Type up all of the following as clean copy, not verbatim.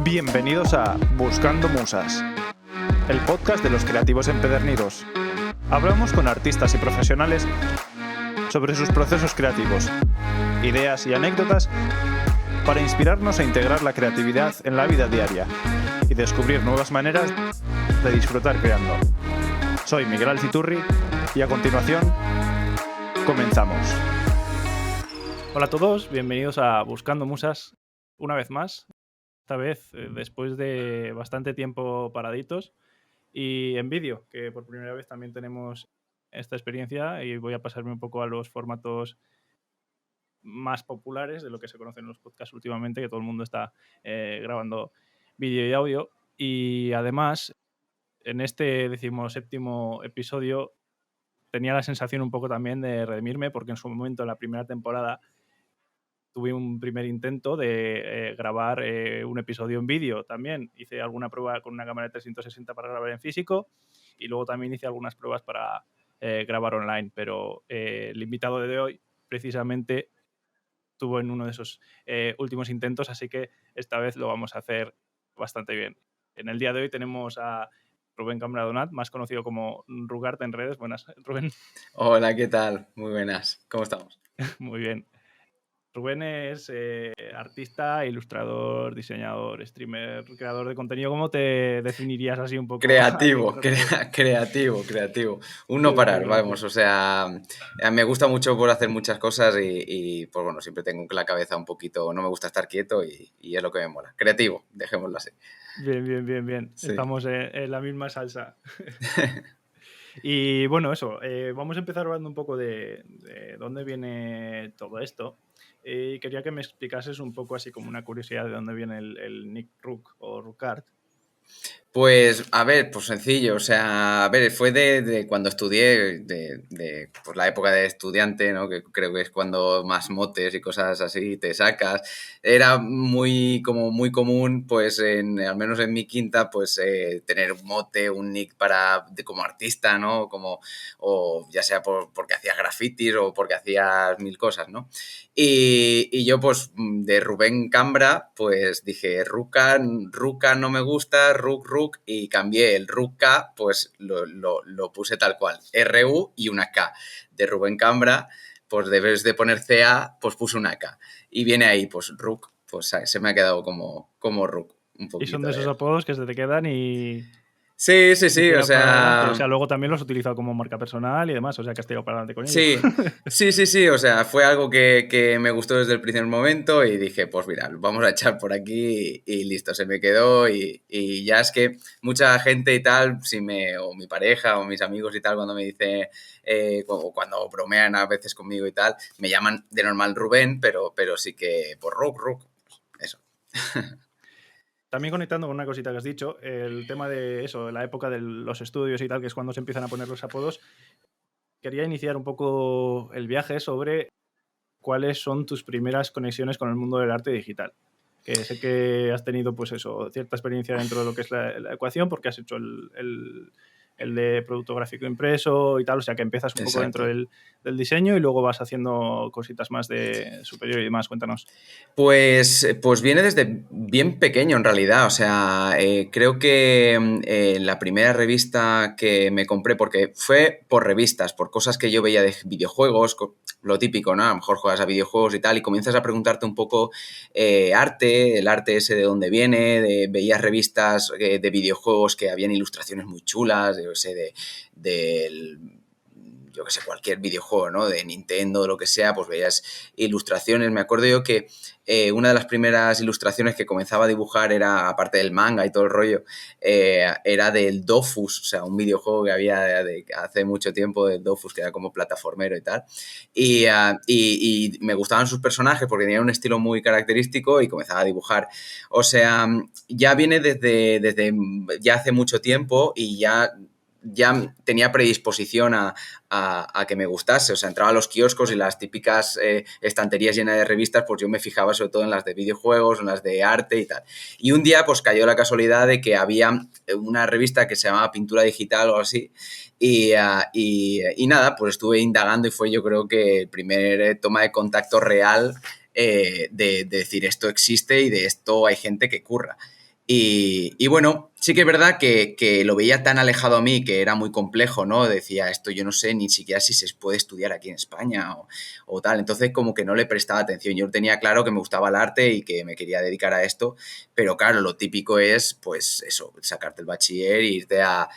Bienvenidos a Buscando Musas, el podcast de los creativos empedernidos. Hablamos con artistas y profesionales sobre sus procesos creativos, ideas y anécdotas para inspirarnos a integrar la creatividad en la vida diaria y descubrir nuevas maneras de disfrutar creando. Soy Miguel Alciturri y a continuación comenzamos. Hola a todos, bienvenidos a Buscando Musas una vez más. Esta vez después de bastante tiempo paraditos y en vídeo, que por primera vez también tenemos esta experiencia y voy a pasarme un poco a los formatos más populares de lo que se conocen en los podcasts últimamente, que todo el mundo está grabando vídeo y audio. Y además, en este 17º episodio tenía la sensación un poco también de redimirme, porque en su momento, en la primera temporada, tuve un primer intento de grabar un episodio en vídeo también. Hice alguna prueba con una cámara de 360 para grabar en físico y luego también hice algunas pruebas para grabar online. Pero el invitado de hoy precisamente estuvo en uno de esos últimos intentos, así que esta vez lo vamos a hacer bastante bien. En el día de hoy tenemos a Rubén Cambra-Donat, más conocido como Rugart en redes. Buenas, Rubén. Hola, ¿qué tal? Muy buenas. ¿Cómo estamos? Muy bien. Rubén es artista, ilustrador, diseñador, streamer, creador de contenido. ¿Cómo te definirías así un poco? Creativo. Un no parar, vamos. O sea, me gusta mucho por hacer muchas cosas y pues bueno, siempre tengo la cabeza un poquito, no me gusta estar quieto y es lo que me mola. Creativo, dejémoslo así. Bien. Sí. Estamos en la misma salsa. Y bueno, eso, vamos a empezar hablando un poco de dónde viene todo esto. Y quería que me explicases un poco así como una curiosidad de dónde viene el nick Rook o Rukart. Pues, a ver, pues sencillo, o sea, a ver, fue de cuando estudié, pues la época de estudiante, ¿no? Que creo que es cuando más motes y cosas así te sacas. Era muy común, pues, al menos en mi quinta, pues, tener un mote, un nick como artista, ¿no? O ya sea porque hacías grafitis o porque hacías mil cosas, ¿no? Y yo, pues, de Rubén Cambra, pues dije, Ruka no me gusta, Ruk, y cambié el Ruka, pues lo puse tal cual, RU y una K. De Rubén Cambra, pues debes de poner CA, pues puse una K. Y viene ahí, pues Ruk, pues se me ha quedado como Ruk, un poquito. Y son de esos apodos que se te quedan y... Sí, o sea, luego también los he utilizado como marca personal y demás, o sea, que has tirado para adelante con ellos. Sí, o sea, fue algo que me gustó desde el primer momento y dije, pues mira, vamos a echar por aquí y listo, se me quedó y ya es que mucha gente y tal, o mi pareja o mis amigos y tal, cuando me dice, o cuando bromean a veces conmigo y tal, me llaman de normal Rubén, pero sí que por Ruk, eso. También conectando con una cosita que has dicho, el tema de eso, la época de los estudios y tal, que es cuando se empiezan a poner los apodos, quería iniciar un poco el viaje sobre cuáles son tus primeras conexiones con el mundo del arte digital. Que sé que has tenido, pues eso, cierta experiencia dentro de lo que es la ecuación, porque has hecho el de producto gráfico impreso y tal, o sea que empiezas un poco dentro del diseño y luego vas haciendo cositas más de superior y demás. Cuéntanos. Pues viene desde bien pequeño en realidad, o sea, creo que la primera revista que me compré, porque fue por revistas, por cosas que yo veía de videojuegos, lo típico, ¿no? A lo mejor juegas a videojuegos y tal, y comienzas a preguntarte un poco el arte ese de dónde viene, veías revistas de videojuegos que habían ilustraciones muy chulas, yo que sé, cualquier videojuego, ¿no? De Nintendo, de lo que sea, pues veías ilustraciones. Me acuerdo yo que una de las primeras ilustraciones que comenzaba a dibujar era, aparte del manga y todo el rollo, era del Dofus, o sea, un videojuego que había hace mucho tiempo del Dofus, que era como plataformero y tal. Y me gustaban sus personajes porque tenían un estilo muy característico y comenzaba a dibujar. O sea, ya viene desde ya hace mucho tiempo y ya tenía predisposición a que me gustase. O sea, entraba a los kioscos y las típicas estanterías llenas de revistas, pues yo me fijaba sobre todo en las de videojuegos, en las de arte y tal. Y un día, pues cayó la casualidad de que había una revista que se llamaba Pintura Digital o algo así. Y nada, pues estuve indagando y fue, yo creo que el primer toma de contacto real de decir esto existe y de esto hay gente que curra. Y bueno, sí que es verdad que lo veía tan alejado a mí que era muy complejo, ¿no? Decía, esto yo no sé ni siquiera si se puede estudiar aquí en España o tal. Entonces como que no le prestaba atención. Yo tenía claro que me gustaba el arte y que me quería dedicar a esto, pero claro, lo típico es, pues eso, sacarte el bachiller e irte a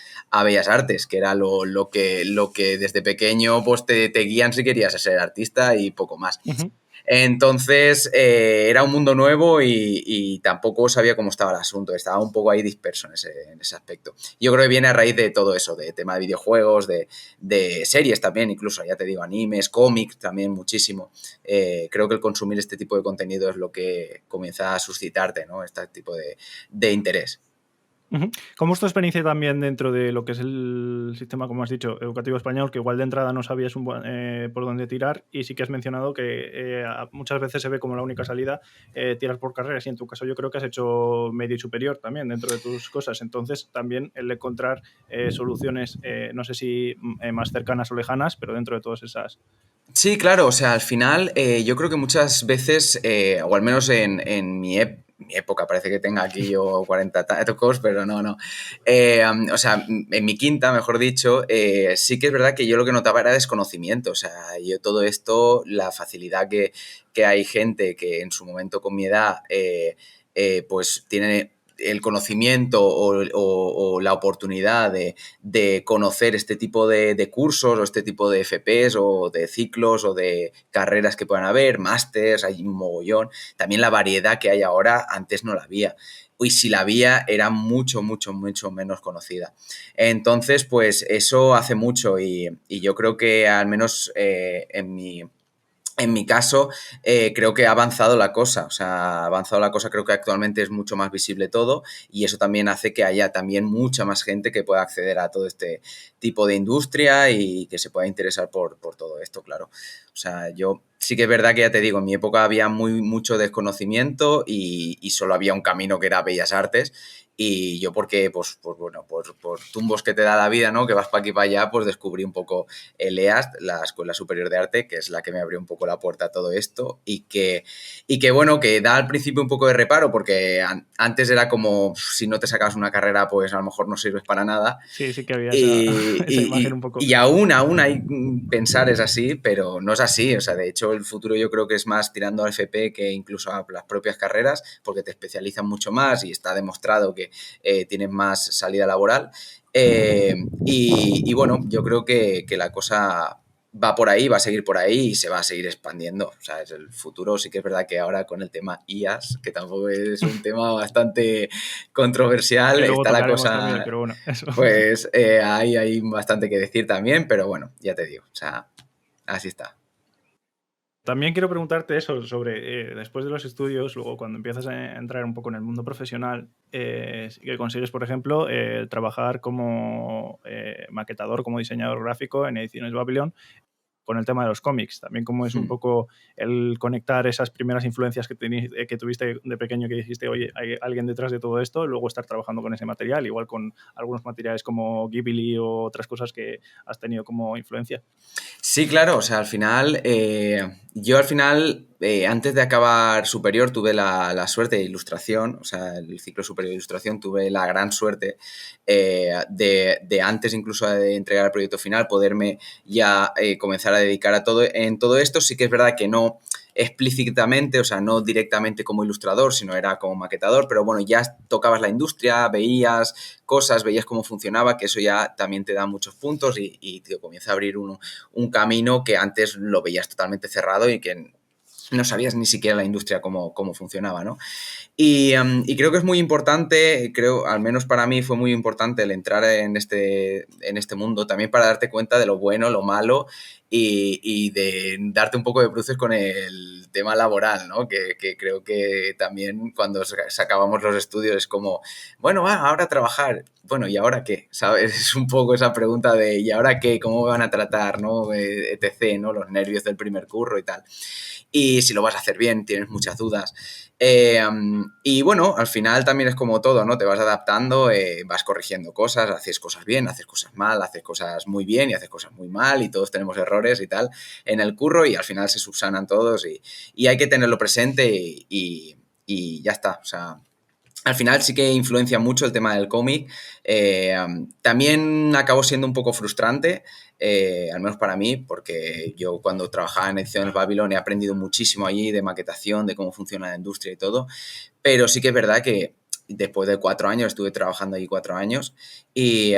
Bellas Artes, que era lo que desde pequeño pues te guían si querías ser artista y poco más. Ujú. Entonces era un mundo nuevo y tampoco sabía cómo estaba el asunto, estaba un poco ahí disperso en ese aspecto. Yo creo que viene a raíz de todo eso, de tema de videojuegos, de series también, incluso, ya te digo, animes, cómics también muchísimo. Creo que el consumir este tipo de contenido es lo que comienza a suscitarte, ¿no? Este tipo de interés. Ujú. ¿Cómo es tu experiencia también dentro de lo que es el sistema, como has dicho, educativo español, que igual de entrada no sabías por dónde tirar y sí que has mencionado que muchas veces se ve como la única salida tirar por carreras y en tu caso yo creo que has hecho medio y superior también dentro de tus cosas, entonces también el encontrar soluciones, no sé si más cercanas o lejanas, pero dentro de todas esas. Sí, claro, o sea, al final yo creo que muchas veces, o al menos en mi época, parece que tenga aquí yo 40 tacos, pero no. O sea, en mi quinta, mejor dicho, sí que es verdad que yo lo que notaba era desconocimiento, o sea, yo todo esto, la facilidad que hay gente que en su momento con mi edad, pues tiene el conocimiento o la oportunidad de conocer este tipo de cursos o este tipo de FPs o de ciclos o de carreras que puedan haber, másters, hay un mogollón. También la variedad que hay ahora, antes no la había. Y si la había, era mucho menos conocida. Entonces, pues eso hace mucho y yo creo que al menos en mi caso, creo que ha avanzado la cosa, o sea, ha avanzado la cosa, creo que actualmente es mucho más visible todo y eso también hace que haya también mucha más gente que pueda acceder a todo este tipo de industria y que se pueda interesar por todo esto, claro. O sea, yo sí que es verdad que ya te digo, en mi época había mucho desconocimiento y solo había un camino que era Bellas Artes y yo porque, pues bueno, por tumbos que te da la vida, ¿no? Que vas para aquí y para allá, pues descubrí un poco el EAST, la Escuela Superior de Arte, que es la que me abrió un poco la puerta a todo esto y que bueno, que da al principio un poco de reparo porque antes era como si no te sacas una carrera pues a lo mejor no sirves para nada Sí, sí que había esa, y, esa y, imagen y, un poco. y aún hay pensar es así, pero no es así, o sea, de hecho el futuro yo creo que es más tirando al FP que incluso a las propias carreras porque te especializan mucho más y está demostrado que tienes más salida laboral. Y bueno, yo creo que la cosa va por ahí, va a seguir por ahí y se va a seguir expandiendo. O sea, es el futuro. Sí que es verdad que ahora con el tema IAS, que tampoco es un tema bastante controversial, Que luego está la tocaremos también, cosa, pero bueno, eso. pues hay bastante que decir también, pero bueno, ya te digo, o sea, así está. También quiero preguntarte eso sobre, después de los estudios, luego cuando empiezas a entrar un poco en el mundo profesional, que consigues, por ejemplo, trabajar como maquetador, como diseñador gráfico en Ediciones Babylon, con el tema de los cómics, también cómo es un Hmm. poco el conectar esas primeras influencias que tuviste de pequeño, que dijiste, oye, hay alguien detrás de todo esto, y luego estar trabajando con ese material, igual con algunos materiales como Ghibli o otras cosas que has tenido como influencia. Sí, claro, o sea, yo al final, antes de acabar superior, tuve la suerte de ilustración, o sea, el ciclo superior de ilustración, tuve la gran suerte de antes incluso de entregar el proyecto final, poderme ya comenzar a dedicar en todo esto. Sí que es verdad que no explícitamente, o sea, no directamente como ilustrador, sino era como maquetador, pero bueno, ya tocabas la industria, veías cosas, veías cómo funcionaba, que eso ya también te da muchos puntos y te comienza a abrir un camino que antes lo veías totalmente cerrado y que no sabías ni siquiera la industria cómo funcionaba, ¿no? Y creo que es muy importante, creo, al menos para mí fue muy importante el entrar en este mundo, también para darte cuenta de lo bueno, lo malo y de darte un poco de bruces con el tema laboral, ¿no? Que creo que también cuando sacábamos los estudios es como, bueno, ahora a trabajar. Bueno, ¿y ahora qué? ¿Sabes? Es un poco esa pregunta de ¿y ahora qué? ¿Cómo me van a tratar? ¿No? Etc., ¿no? Los nervios del primer curro y tal. Y si lo vas a hacer bien, tienes muchas dudas. Y bueno, al final también es como todo, ¿no? Te vas adaptando, vas corrigiendo cosas, haces cosas bien, haces cosas mal, haces cosas muy bien y haces cosas muy mal y todos tenemos errores y tal en el curro y al final se subsanan todos y hay que tenerlo presente y ya está. O sea, al final sí que influencia mucho el tema del cómic. También acabó siendo un poco frustrante, al menos para mí, porque yo cuando trabajaba en Ediciones Babylon he aprendido muchísimo allí de maquetación, de cómo funciona la industria y todo, pero sí que es verdad que después de 4 años, estuve trabajando allí 4 años y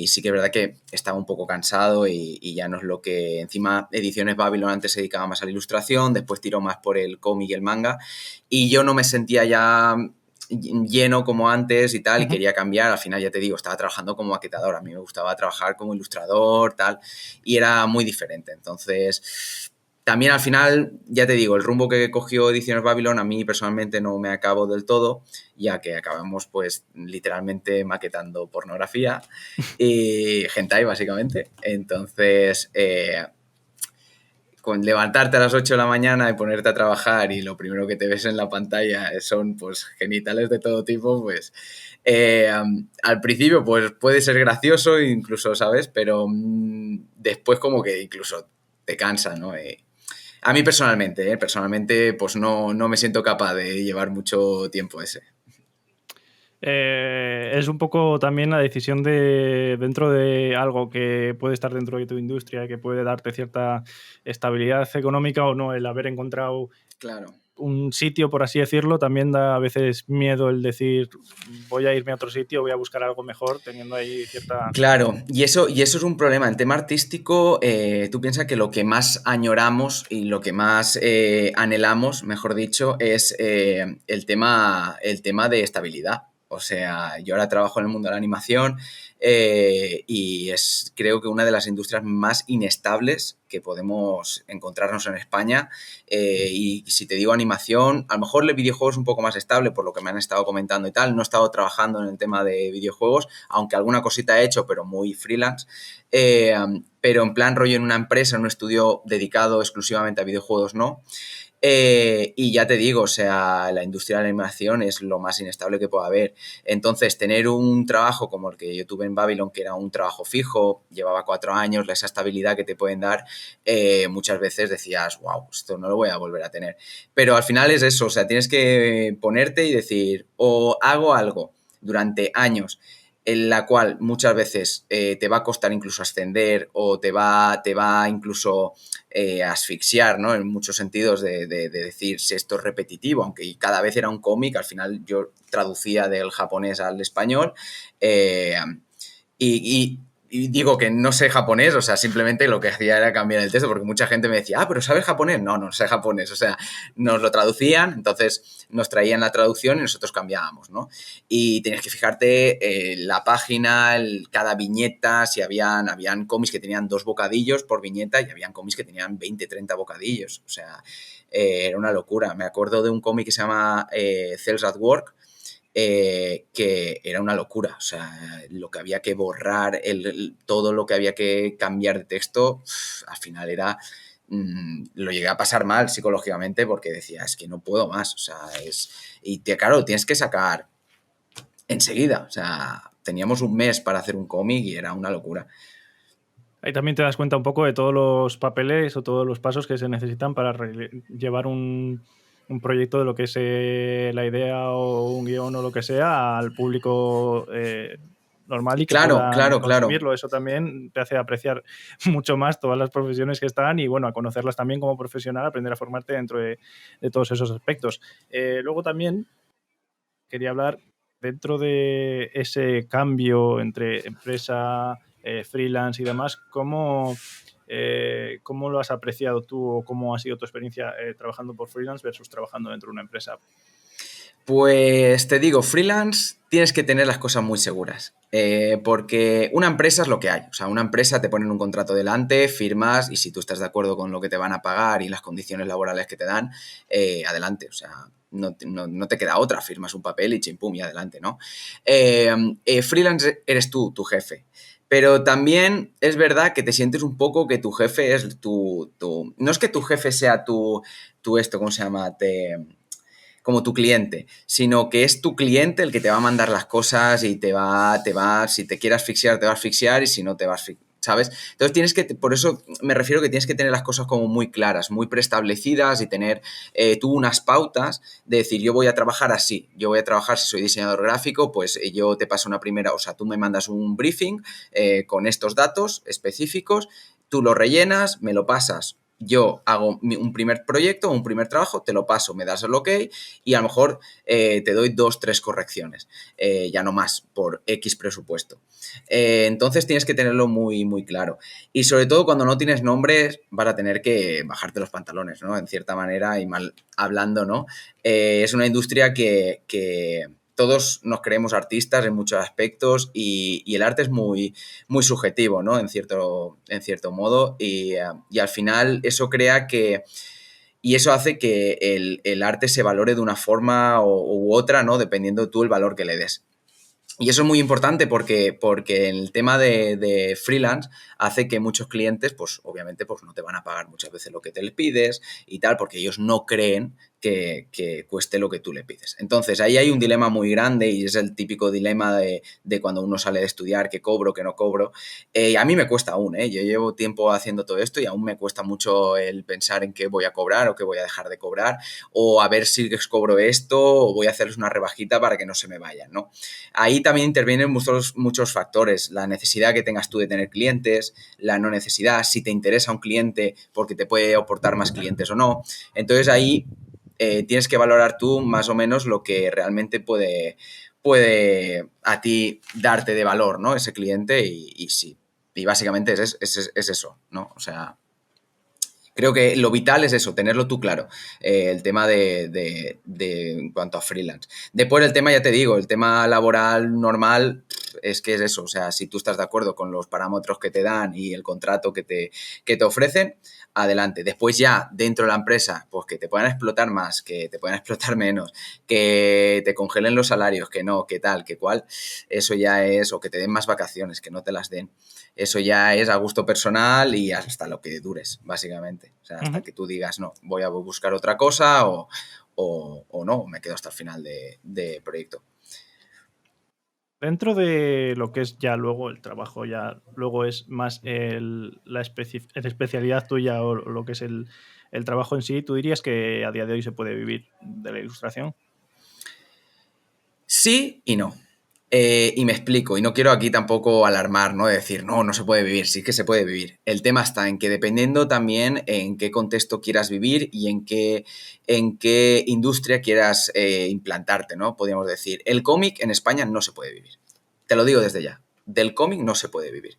sí que es verdad que estaba un poco cansado y ya no es lo que... Encima, Ediciones Babylon antes se dedicaba más a la ilustración, después tiró más por el cómic y el manga y yo no me sentía ya lleno como antes y tal, y quería cambiar. Al final, ya te digo, estaba trabajando como maquetador, a mí me gustaba trabajar como ilustrador, tal, y era muy diferente. Entonces, también al final, ya te digo, el rumbo que cogió Ediciones Babylon a mí personalmente no me acabó del todo, ya que acabamos pues literalmente maquetando pornografía y hentai básicamente. Entonces, con levantarte a las 8 de la mañana y ponerte a trabajar y lo primero que te ves en la pantalla son pues genitales de todo tipo, pues al principio pues puede ser gracioso incluso, ¿sabes? Pero después como que incluso te cansa, ¿no? A mí personalmente pues no me siento capaz de llevar mucho tiempo ese. Es un poco también la decisión de dentro de algo que puede estar dentro de tu industria, que puede darte cierta estabilidad económica o no, el haber encontrado Claro. un sitio, por así decirlo, también da a veces miedo el decir voy a irme a otro sitio, voy a buscar algo mejor, teniendo ahí cierta... Claro, y eso es un problema. En tema artístico, tú piensas que lo que más añoramos y lo que más anhelamos, mejor dicho, es el tema de estabilidad. O sea, yo ahora trabajo en el mundo de la animación y es creo que una de las industrias más inestables que podemos encontrarnos en España. Y si te digo animación, a lo mejor el videojuego es un poco más estable por lo que me han estado comentando y tal. No he estado trabajando en el tema de videojuegos, aunque alguna cosita he hecho, pero muy freelance. Pero en plan rollo en una empresa, en un estudio dedicado exclusivamente a videojuegos, no. Y ya te digo, o sea, la industria de la animación es lo más inestable que pueda haber. Entonces, tener un trabajo como el que yo tuve en Babylon, que era un trabajo fijo, llevaba 4 años, esa estabilidad que te pueden dar, muchas veces decías, wow, esto no lo voy a volver a tener. Pero al final es eso, o sea, tienes que ponerte y decir, o hago algo durante años en la cual muchas veces te va a costar incluso ascender o te va incluso asfixiar, ¿no? En muchos sentidos de decir si esto es repetitivo, aunque cada vez era un cómic, al final yo traducía del japonés al español eh, y digo que no sé japonés, o sea, simplemente lo que hacía era cambiar el texto, porque mucha gente me decía, pero ¿sabes japonés? No, no sé japonés, o sea, nos lo traducían, entonces nos traían la traducción y nosotros cambiábamos, ¿no? Y tenías que fijarte la página, cada viñeta, si habían cómics que tenían 2 bocadillos por viñeta y habían cómics que tenían 20, 30 bocadillos, o sea, era una locura. Me acuerdo de un cómic que se llama Cells at Work, que era una locura, o sea, lo que había que borrar, todo lo que había que cambiar de texto, al final era, lo llegué a pasar mal psicológicamente porque decía, es que no puedo más, o sea, claro, tienes que sacar enseguida, o sea, teníamos un mes para hacer un cómic y era una locura. Ahí también te das cuenta un poco de todos los papeles o todos los pasos que se necesitan para llevar un proyecto de lo que es la idea o un guión o lo que sea al público normal y que Claro, puedan claro, claro. consumirlo. Eso también te hace apreciar mucho más todas las profesiones que están y, bueno, a conocerlas también como profesional, aprender a formarte dentro de todos esos aspectos. Luego también quería hablar dentro de ese cambio entre empresa, freelance y demás, ¿cómo lo has apreciado tú o cómo ha sido tu experiencia trabajando por freelance versus trabajando dentro de una empresa? Pues te digo, freelance tienes que tener las cosas muy seguras, porque una empresa es lo que hay. O sea, una empresa te ponen un contrato delante, firmas y si tú estás de acuerdo con lo que te van a pagar y las condiciones laborales que te dan, adelante. O sea, no te queda otra, firmas un papel y chimpum y adelante, ¿no? Freelance eres tú, tu jefe. Pero también es verdad que te sientes un poco que tu jefe es tu... No es que tu jefe sea tu esto, ¿cómo se llama? Como tu cliente, sino que es tu cliente el que te va a mandar las cosas y si te quiere asfixiar, te va a asfixiar y si no te va a ¿sabes? Entonces por eso me refiero que tienes que tener las cosas como muy claras, muy preestablecidas y tener tú unas pautas de decir, yo voy a trabajar así, yo voy a trabajar, si soy diseñador gráfico, pues yo te paso una primera, o sea, tú me mandas un briefing con estos datos específicos, tú lo rellenas, me lo pasas. Yo hago un primer proyecto, un primer trabajo, te lo paso, me das el ok y a lo mejor te doy 2, 3 correcciones, ya no más, por X presupuesto. Entonces tienes que tenerlo muy, muy claro. Y sobre todo cuando no tienes nombres vas a tener que bajarte los pantalones, ¿no? En cierta manera y mal hablando, ¿no? Es una industria que todos nos creemos artistas en muchos aspectos y el arte es muy, muy subjetivo, ¿no? En cierto modo y al final eso crea que... Y eso hace que el arte se valore de una forma u otra, ¿no? Dependiendo tú el valor que le des. Y eso es muy importante porque el tema de freelance hace que muchos clientes, pues obviamente, pues no te van a pagar muchas veces lo que te le pides y tal, porque ellos no creen que cueste lo que tú le pides. Entonces, ahí hay un dilema muy grande y es el típico dilema de cuando uno sale de estudiar, que cobro, que no cobro. A mí me cuesta aún, ¿eh? Yo llevo tiempo haciendo todo esto y aún me cuesta mucho el pensar en qué voy a cobrar o qué voy a dejar de cobrar o a ver si les cobro esto o voy a hacerles una rebajita para que no se me vayan, ¿no? Ahí también intervienen muchos factores, la necesidad que tengas tú de tener clientes, la no necesidad, si te interesa un cliente porque te puede aportar más clientes o no. Entonces ahí tienes que valorar tú más o menos lo que realmente puede a ti darte de valor, ¿no? Ese cliente y sí. Y básicamente es eso, ¿no? O sea, creo que lo vital es eso, tenerlo tú claro, el tema de en cuanto a freelance. Después el tema, ya te digo, el tema laboral normal es que es eso, o sea, si tú estás de acuerdo con los parámetros que te dan y el contrato que te ofrecen, adelante. Después ya, dentro de la empresa, pues que te puedan explotar más, que te puedan explotar menos, que te congelen los salarios, que no, que tal, que cual, eso ya es, o que te den más vacaciones, que no te las den. Eso ya es a gusto personal y hasta lo que dures, básicamente. O sea, hasta que tú digas, no, voy a buscar otra cosa o no, me quedo hasta el final de proyecto. Dentro de lo que es ya luego el trabajo, ya luego es más la especialidad tuya o lo que es el trabajo en sí, ¿tú dirías que a día de hoy se puede vivir de la ilustración? Sí y no. Y me explico, y no quiero aquí tampoco alarmar, ¿no? De decir, no, no se puede vivir, sí que se puede vivir. El tema está en que dependiendo también en qué contexto quieras vivir y en qué industria quieras implantarte, ¿no? Podríamos decir, el cómic en España no se puede vivir. Te lo digo desde ya. Del cómic no se puede vivir.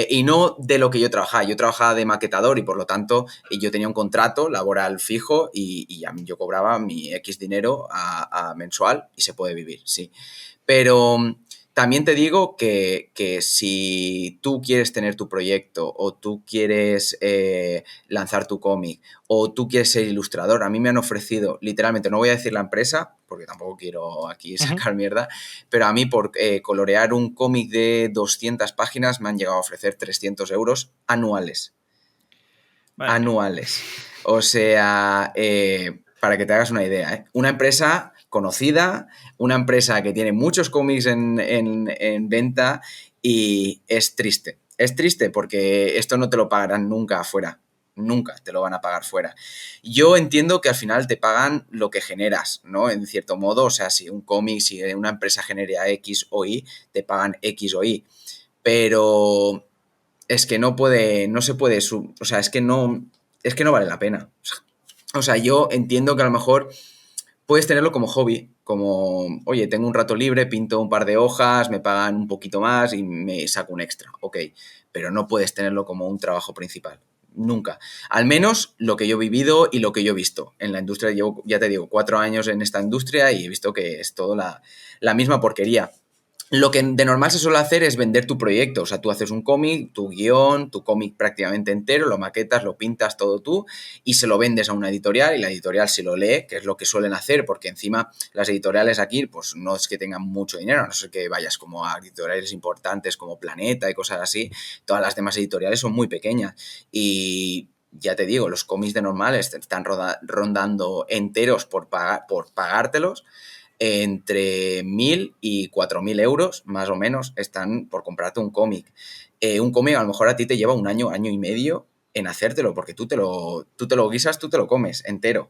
Y no de lo que yo trabajaba. Yo trabajaba de maquetador y por lo tanto yo tenía un contrato laboral fijo y yo cobraba mi X dinero a mensual y se puede vivir, sí. Pero también te digo que si tú quieres tener tu proyecto o tú quieres lanzar tu cómic o tú quieres ser ilustrador, a mí me han ofrecido, literalmente, no voy a decir la empresa, porque tampoco quiero aquí sacar mierda, pero a mí por colorear un cómic de 200 páginas me han llegado a ofrecer 300 euros anuales. Vale. Anuales. O sea, para que te hagas una idea, ¿eh? Una empresa conocida, una empresa que tiene muchos cómics en venta y es triste. Es triste porque esto no te lo pagarán nunca afuera. Nunca te lo van a pagar fuera. Yo entiendo que al final te pagan lo que generas, ¿no? En cierto modo, o sea, si un cómic, si una empresa genera X o Y, te pagan X o Y. Pero es que no se puede, o sea, es que no vale la pena. O sea, yo entiendo que a lo mejor puedes tenerlo como hobby, como, oye, tengo un rato libre, pinto un par de hojas, me pagan un poquito más y me saco un extra, ok, pero no puedes tenerlo como un trabajo principal. Nunca. Al menos lo que yo he vivido y lo que yo he visto en la industria. Llevo, ya te digo, 4 años en esta industria y he visto que es todo la misma porquería. Lo que de normal se suele hacer es vender tu proyecto. O sea, tú haces un cómic, tu guión, tu cómic prácticamente entero, lo maquetas, lo pintas todo tú y se lo vendes a una editorial y la editorial se lo lee, que es lo que suelen hacer, porque encima las editoriales aquí pues no es que tengan mucho dinero, a no ser que vayas como a editoriales importantes como Planeta y cosas así. Todas las demás editoriales son muy pequeñas y ya te digo, los cómics de normales te están rondando enteros por pagártelos. entre 1.000 y 4.000 euros, más o menos, están por comprarte un cómic. Un cómic a lo mejor a ti te lleva un año, año y medio en hacértelo, porque tú te lo guisas, tú te lo comes entero.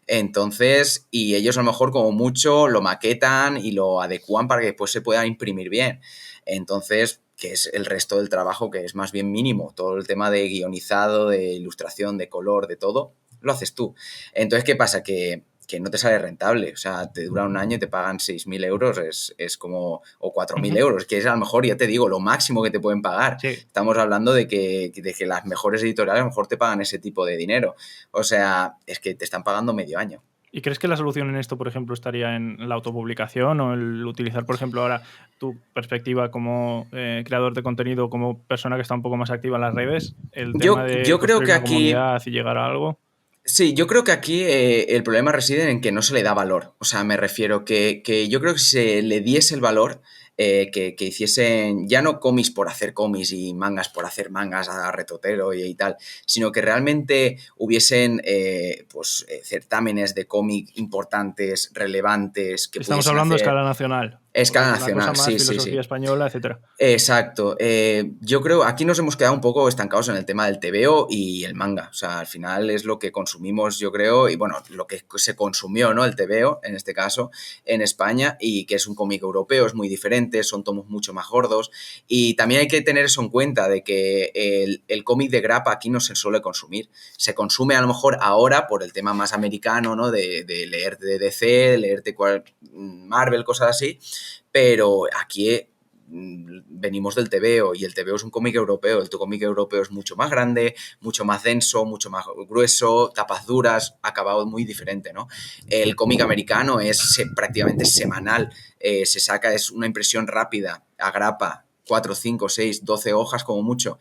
Entonces, y ellos a lo mejor como mucho lo maquetan y lo adecúan para que después se pueda imprimir bien. Entonces, que es el resto del trabajo que es más bien mínimo. Todo el tema de guionizado, de ilustración, de color, de todo, lo haces tú. Entonces, ¿qué pasa? Que no te sale rentable. O sea, te dura un año y te pagan 6.000 euros, es como, o 4.000 euros, que es a lo mejor, ya te digo, lo máximo que te pueden pagar. Sí. Estamos hablando de que las mejores editoriales a lo mejor te pagan ese tipo de dinero. O sea, es que te están pagando medio año. ¿Y crees que la solución en esto, por ejemplo, estaría en la autopublicación o el utilizar, por ejemplo, ahora tu perspectiva como creador de contenido, como persona que está un poco más activa en las redes? El tema de yo creo que una aquí... comunidad y llegar a algo. Sí, yo creo que aquí el problema reside en que no se le da valor. O sea, me refiero que yo creo que si se le diese el valor, que hiciesen ya no cómics por hacer cómics y mangas por hacer mangas a retotero y tal, sino que realmente hubiesen certámenes de cómic importantes, relevantes, que Estamos pudiesen hablando de hacer... escala nacional. Escala Una nacional, cosa más, sí, sí, filosofía sí. española, etcétera. Exacto. Yo creo aquí nos hemos quedado un poco estancados en el tema del TVO y el manga. O sea, al final es lo que consumimos, yo creo, y bueno, lo que se consumió, ¿no? El TVO, en este caso, en España, y que es un cómic europeo, es muy diferente, son tomos mucho más gordos. Y también hay que tener eso en cuenta, de que el cómic de grapa aquí no se suele consumir. Se consume a lo mejor ahora por el tema más americano, ¿no? De leerte de DC, leerte Marvel, cosas así. Pero aquí venimos del TVO y el TVO es un cómic europeo. El cómic europeo es mucho más grande, mucho más denso, mucho más grueso, tapas duras, acabado muy diferente, ¿no? El cómic americano es prácticamente semanal, se saca, es una impresión rápida, a grapa, 4, 5, 6, 12 hojas como mucho.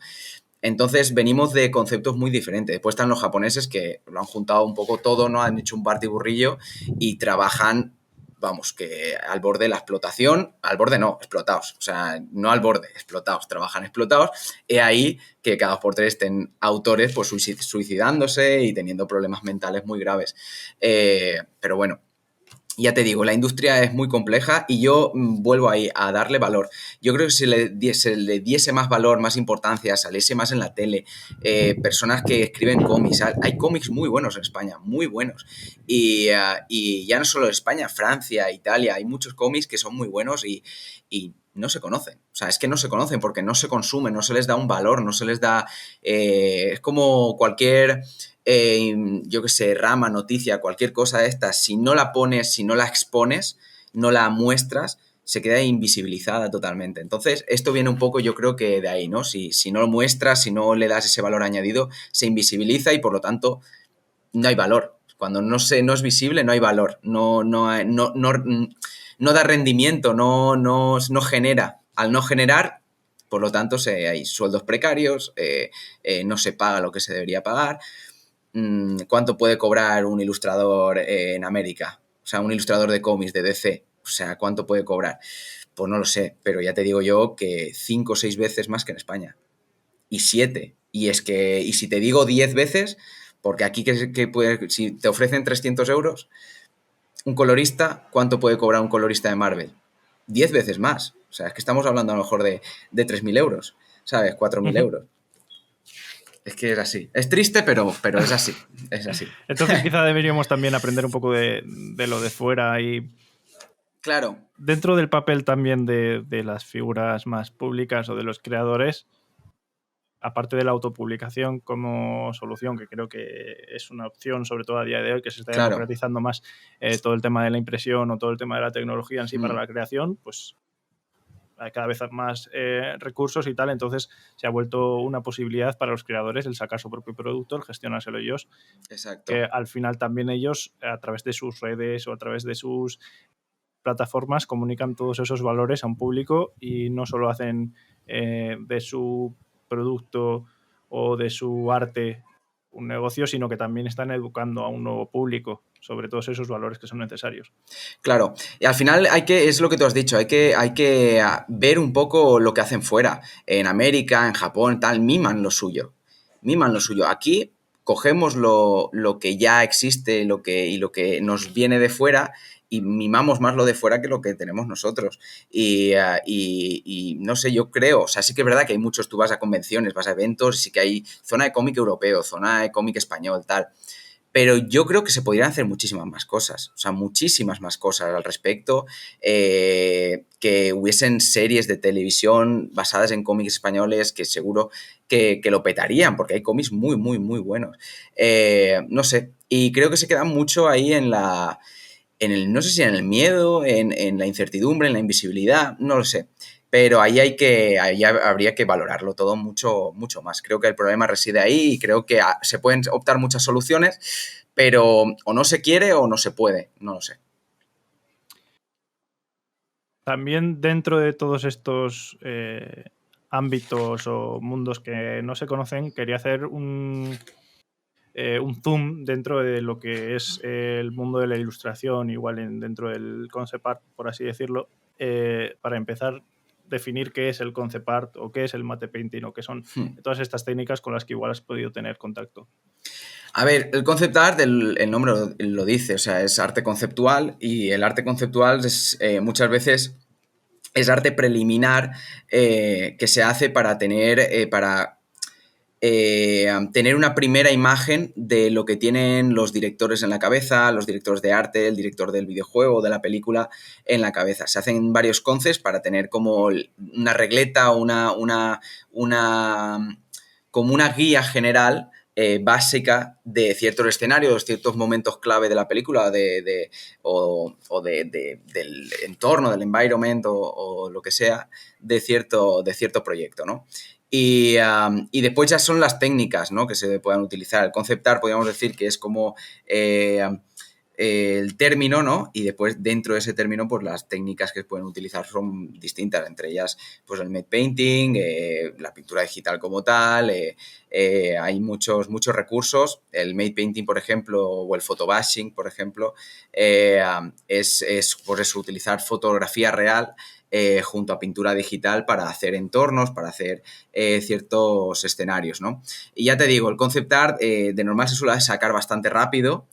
Entonces venimos de conceptos muy diferentes. Después están los japoneses que lo han juntado un poco todo, ¿no? Han hecho un batiburrillo y trabajan, vamos, que al borde de la explotación, al borde no, explotados, o sea, no al borde, explotados, trabajan explotados, he ahí que cada 2 por 3 estén autores pues suicidándose y teniendo problemas mentales muy graves. Pero bueno, ya te digo, la industria es muy compleja y yo vuelvo ahí a darle valor. Yo creo que si se le diese más valor, más importancia, saliese más en la tele, personas que escriben cómics. Hay cómics muy buenos en España, muy buenos. Y ya no solo en España, Francia, Italia, hay muchos cómics que son muy buenos y no se conocen. O sea, es que no se conocen porque no se consumen, no se les da un valor, no se les da... es como cualquier... yo qué sé, rama, noticia, cualquier cosa de estas, si no la pones, si no la expones, no la muestras, se queda invisibilizada totalmente. Entonces, esto viene un poco, yo creo que de ahí, ¿no? Si no lo muestras, si no le das ese valor añadido, se invisibiliza y por lo tanto no hay valor. Cuando no es visible, no hay valor. No da rendimiento, no genera. Al no generar, por lo tanto, hay sueldos precarios, no se paga lo que se debería pagar. ¿Cuánto puede cobrar un ilustrador en América? O sea, un ilustrador de cómics, de DC. O sea, ¿cuánto puede cobrar? Pues no lo sé, pero ya te digo yo que 5 o 6 veces más que en España. Y 7. Y si te digo 10 veces, porque aquí si te ofrecen 300 euros, un colorista, ¿cuánto puede cobrar un colorista de Marvel? 10 veces más. O sea, es que estamos hablando a lo mejor de 3.000 euros, ¿sabes? 4.000 euros. Es que es así. Es triste, pero es así. Es así. Entonces quizá deberíamos también aprender un poco de lo de fuera y... Claro. Dentro del papel también de las figuras más públicas o de los creadores, aparte de la autopublicación como solución, que creo que es una opción, sobre todo a día de hoy, que se está democratizando más todo el tema de la impresión o todo el tema de la tecnología en sí para la creación, pues hay cada vez más recursos y tal, entonces se ha vuelto una posibilidad para los creadores el sacar su propio producto, el gestionárselo ellos. Exacto. Que al final también ellos, a través de sus redes o a través de sus plataformas, comunican todos esos valores a un público y no solo hacen de su producto o de su arte un negocio, sino que también están educando a un nuevo público sobre todos esos valores que son necesarios. Claro, y al final es lo que tú has dicho, hay que ver un poco lo que hacen fuera. En América, en Japón, tal, miman lo suyo. Aquí cogemos lo que ya existe y lo que nos viene de fuera y mimamos más lo de fuera que lo que tenemos nosotros. Y no sé, yo creo, o sea, sí que es verdad que hay muchos, tú vas a convenciones, vas a eventos, sí que hay zona de cómic europeo, zona de cómic español, tal. Pero yo creo que se podrían hacer muchísimas más cosas, o sea, muchísimas más cosas al respecto, que hubiesen series de televisión basadas en cómics españoles que seguro que lo petarían, porque hay cómics muy, muy, muy buenos. No sé, y creo que se queda mucho ahí no sé si en el miedo, en la incertidumbre, en la invisibilidad, no lo sé. Pero ahí habría que valorarlo todo mucho, mucho más. Creo que el problema reside ahí y creo que se pueden optar muchas soluciones, pero o no se quiere o no se puede, no lo sé. También dentro de todos estos ámbitos o mundos que no se conocen, quería hacer un zoom dentro de lo que es el mundo de la ilustración, igual dentro del concept art, por así decirlo, para empezar definir qué es el concept art o qué es el matte painting o qué son todas estas técnicas con las que igual has podido tener contacto. A ver, el concept art, el nombre lo dice, o sea, es arte conceptual y el arte conceptual es, muchas veces es arte preliminar que se hace para tener una primera imagen de lo que tienen los directores en la cabeza, los directores de arte, el director del videojuego, de la película en la cabeza. Se hacen varios concepts para tener como una regleta, como una guía general básica de ciertos escenarios, ciertos momentos clave de la película del entorno, del environment o lo que sea de cierto proyecto, ¿no? Y después ya son las técnicas, ¿no?, que se puedan utilizar. El concept art, podríamos decir que es como el término, ¿no? Y después dentro de ese término, pues las técnicas que pueden utilizar son distintas, entre ellas pues el matte painting, la pintura digital como tal, hay muchos recursos. El matte painting, por ejemplo, o el photobashing, por ejemplo, es por eso utilizar fotografía real junto a pintura digital para hacer entornos, para hacer ciertos escenarios, ¿no? Y ya te digo, el concept art de normal se suele sacar bastante rápido,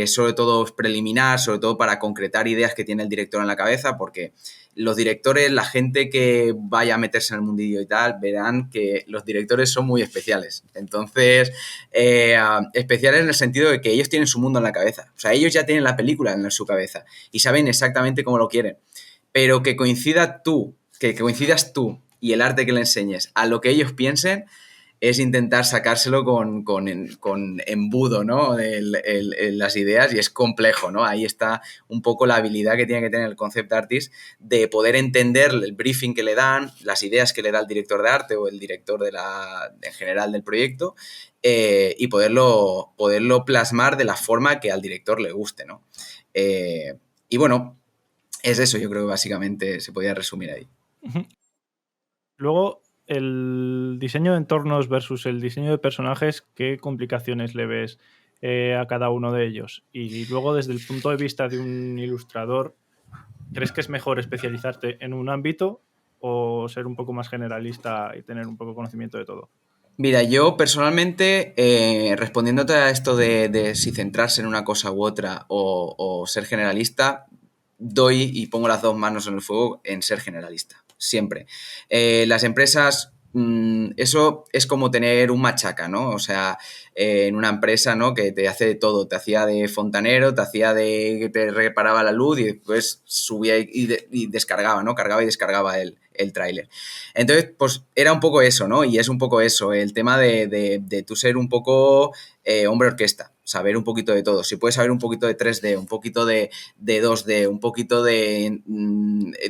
sobre todo preliminar, sobre todo para concretar ideas que tiene el director en la cabeza, porque los directores, la gente que vaya a meterse en el mundillo y tal, verán que los directores son muy especiales. Entonces, especiales en el sentido de que ellos tienen su mundo en la cabeza. O sea, ellos ya tienen la película en su cabeza y saben exactamente cómo lo quieren. Pero que coincidas tú y el arte que le enseñes a lo que ellos piensen es intentar sacárselo con embudo, ¿no?, las ideas, y es complejo, ¿no? Ahí está un poco la habilidad que tiene que tener el concept artist de poder entender el briefing que le dan, las ideas que le da el director de arte o el director en general del proyecto, y poderlo plasmar de la forma que al director le guste, ¿no? Y bueno, es eso, yo creo que básicamente se podía resumir ahí. Luego, el diseño de entornos versus el diseño de personajes, ¿qué complicaciones le ves a cada uno de ellos? Y luego, desde el punto de vista de un ilustrador, ¿crees que es mejor especializarte en un ámbito o ser un poco más generalista y tener un poco de conocimiento de todo? Mira, yo personalmente, respondiéndote a esto de si centrarse en una cosa u otra o ser generalista, doy y pongo las dos manos en el fuego en ser generalista, siempre. Las empresas, eso es como tener un machaca, ¿no? O sea, en una empresa, ¿no?, que te hace de todo, te hacía de fontanero, te hacía de que te reparaba la luz y después subía y descargaba, ¿no? Cargaba y descargaba el tráiler. Entonces, pues era un poco eso, ¿no? Y es un poco eso, el tema de tú ser un poco hombre orquesta, saber un poquito de todo. Si puedes saber un poquito de 3D, un poquito de 2D, un poquito de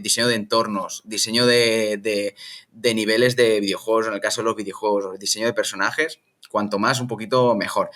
diseño de entornos, diseño de niveles de videojuegos, en el caso de los videojuegos, o el diseño de personajes, cuanto más, un poquito mejor.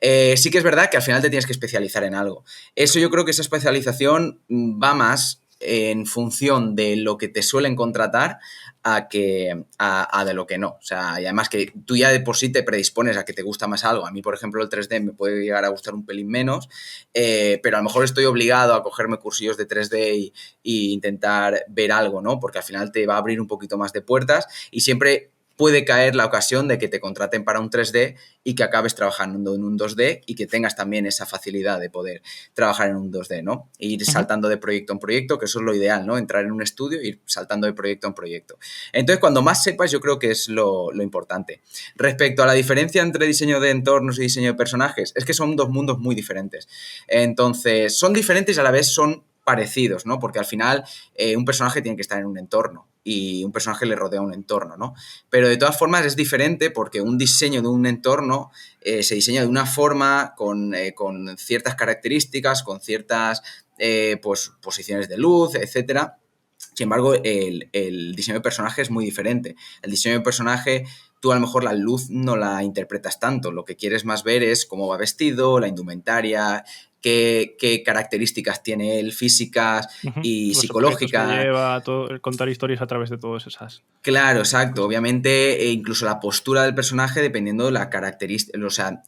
Sí que es verdad que al final te tienes que especializar en algo. Eso, yo creo que esa especialización va más en función de lo que te suelen contratar a de lo que no. O sea, y además que tú ya de por sí te predispones a que te gusta más algo. A mí, por ejemplo, el 3D me puede llegar a gustar un pelín menos, pero a lo mejor estoy obligado a cogerme cursillos de 3D y intentar ver algo, ¿no? Porque al final te va a abrir un poquito más de puertas y siempre puede caer la ocasión de que te contraten para un 3D y que acabes trabajando en un 2D y que tengas también esa facilidad de poder trabajar en un 2D, ¿no? E ir saltando de proyecto en proyecto, que eso es lo ideal, ¿no? Entrar en un estudio e ir saltando de proyecto en proyecto. Entonces, cuando más sepas, yo creo que es lo importante. Respecto a la diferencia entre diseño de entornos y diseño de personajes, es que son dos mundos muy diferentes. Entonces, son diferentes y a la vez son parecidos, ¿no? Porque al final un personaje tiene que estar en un entorno y un personaje le rodea un entorno, ¿no? Pero de todas formas es diferente porque un diseño de un entorno se diseña de una forma con ciertas características, con ciertas pues, posiciones de luz, etcétera. Sin embargo, el diseño de personaje es muy diferente. El diseño de personaje, tú a lo mejor la luz no la interpretas tanto. Lo que quieres más ver es cómo va vestido, la indumentaria, qué características tiene él, físicas y los objetos que psicológicas. lleva, todo, contar historias a través de todas esas. Claro, exacto. Obviamente, incluso la postura del personaje, dependiendo de la característica, o sea,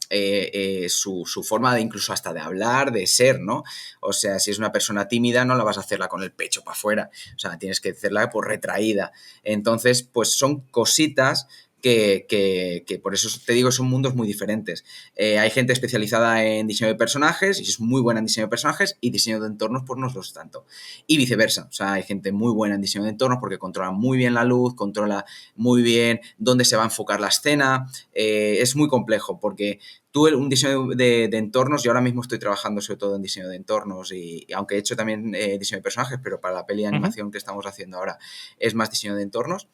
su forma de incluso hasta de hablar, de ser, ¿no? O sea, si es una persona tímida, no la vas a hacerla con el pecho para afuera. O sea, tienes que hacerla pues retraída. Entonces, pues son cositas que por eso te digo, son mundos muy diferentes. Hay gente especializada en diseño de personajes y es muy buena en diseño de personajes y diseño de entornos pues no lo es tanto. Y viceversa, o sea, hay gente muy buena en diseño de entornos porque controla muy bien la luz, controla muy bien dónde se va a enfocar la escena. Es muy complejo porque tú un diseño de entornos, yo ahora mismo estoy trabajando sobre todo en diseño de entornos y aunque he hecho también diseño de personajes, pero para la peli de animación que estamos haciendo ahora es más diseño de entornos.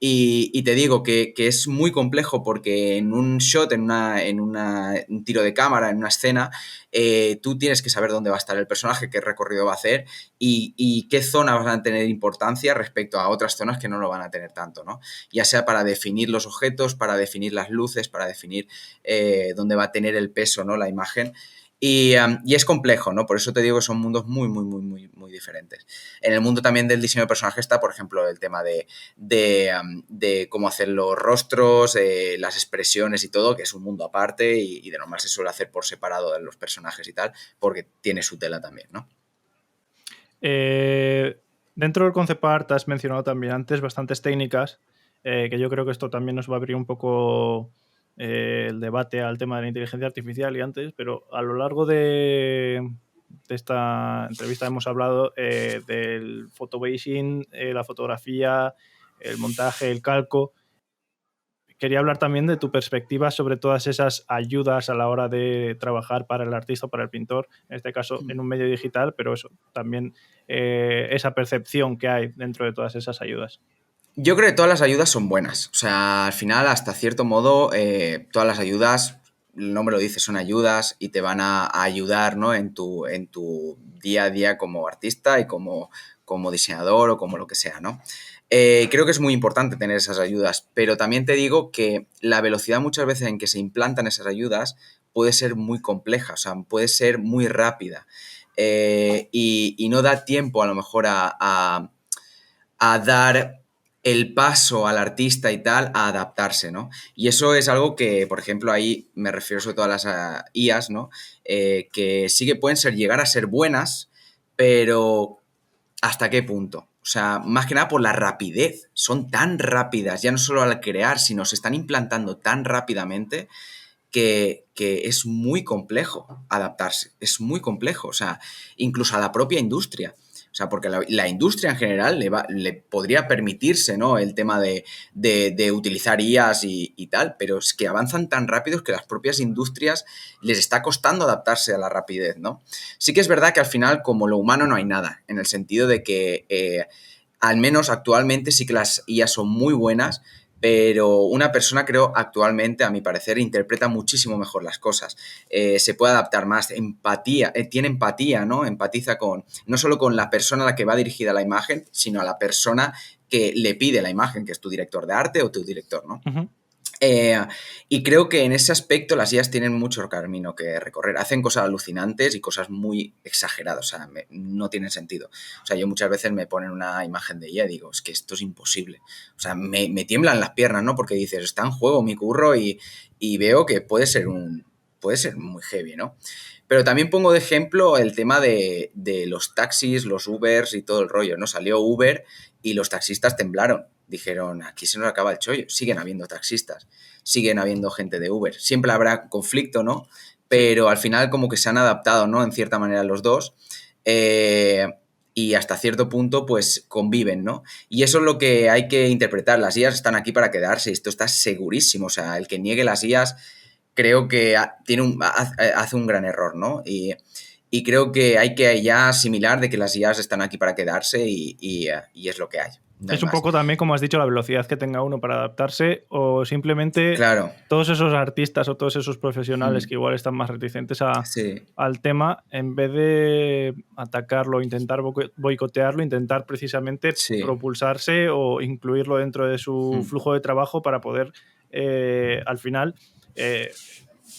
Y te digo que es muy complejo porque en un shot, en un tiro de cámara, en una escena, tú tienes que saber dónde va a estar el personaje, qué recorrido va a hacer y qué zonas van a tener importancia respecto a otras zonas que no lo van a tener tanto, ¿no? Ya sea para definir los objetos, para definir las luces, para definir dónde va a tener el peso, ¿no? La imagen. Y es complejo, ¿no? Por eso te digo que son mundos muy, muy, muy, muy, muy diferentes. En el mundo también del diseño de personaje está, por ejemplo, el tema de cómo hacer los rostros, las expresiones y todo, que es un mundo aparte y de normal se suele hacer por separado de los personajes y tal, porque tiene su tela también, ¿no? Dentro del concept art has mencionado también antes bastantes técnicas, que yo creo que esto también nos va a abrir un poco el debate al tema de la inteligencia artificial y antes, pero a lo largo de esta entrevista hemos hablado del photobashing, la fotografía, el montaje, el calco. Quería hablar también de tu perspectiva sobre todas esas ayudas a la hora de trabajar para el artista o para el pintor, en este caso en un medio digital, pero eso, también esa percepción que hay dentro de todas esas ayudas. Yo creo que todas las ayudas son buenas. O sea, al final, hasta cierto modo, todas las ayudas, el nombre lo dice, son ayudas y te van a ayudar, ¿no? En tu día a día como artista y como diseñador o como lo que sea, ¿no? Creo que es muy importante tener esas ayudas, pero también te digo que la velocidad muchas veces en que se implantan esas ayudas puede ser muy compleja, o sea, puede ser muy rápida y no da tiempo a lo mejor a dar el paso al artista y tal a adaptarse, ¿no? Y eso es algo que, por ejemplo, ahí me refiero sobre todo a las IAs, ¿no? Que sí que pueden llegar a ser buenas, pero ¿hasta qué punto? O sea, más que nada por la rapidez. Son tan rápidas, ya no solo al crear, sino se están implantando tan rápidamente que es muy complejo adaptarse. Es muy complejo. O sea, incluso a la propia industria. O sea, porque la industria en general le podría permitirse, ¿no? El tema de utilizar IAs y tal, pero es que avanzan tan rápidos que las propias industrias les está costando adaptarse a la rapidez, ¿no? Sí que es verdad que al final, como lo humano, no hay nada, en el sentido de que al menos actualmente sí que las IAs son muy buenas, pero una persona, creo, actualmente, a mi parecer, interpreta muchísimo mejor las cosas. Se puede adaptar más, empatía, tiene empatía, ¿no? Empatiza no solo con la persona a la que va dirigida la imagen, sino a la persona que le pide la imagen, que es tu director de arte o tu director, ¿no? Uh-huh. Y creo que en ese aspecto las IAs tienen mucho camino que recorrer. Hacen cosas alucinantes y cosas muy exageradas, o sea, no tienen sentido. O sea, yo muchas veces me ponen una imagen de IA y digo, es que esto es imposible. O sea, me tiemblan las piernas, ¿no? Porque dices, está en juego mi curro y veo que puede ser un puede ser muy heavy, ¿no? Pero también pongo de ejemplo el tema de los taxis, los Ubers y todo el rollo, ¿no? Salió Uber y los taxistas temblaron. Dijeron, aquí se nos acaba el chollo. Siguen habiendo taxistas, siguen habiendo gente de Uber. Siempre habrá conflicto, ¿no? Pero al final como que se han adaptado, ¿no? En cierta manera los dos. Y hasta cierto punto pues conviven, ¿no? Y eso es lo que hay que interpretar. Las IAs están aquí para quedarse, esto está segurísimo. O sea, el que niegue las IAs creo que hace un gran error, ¿no? Y creo que hay que ya asimilar de que las IAs están aquí para quedarse y es lo que hay. No hay Es un más. poco también, como has dicho, la velocidad que tenga uno para adaptarse o simplemente Claro. todos esos artistas o todos esos profesionales que igual están más reticentes Sí. al tema, en vez de atacarlo, intentar boicotearlo, intentar precisamente Sí. propulsarse o incluirlo dentro de su flujo de trabajo para poder al final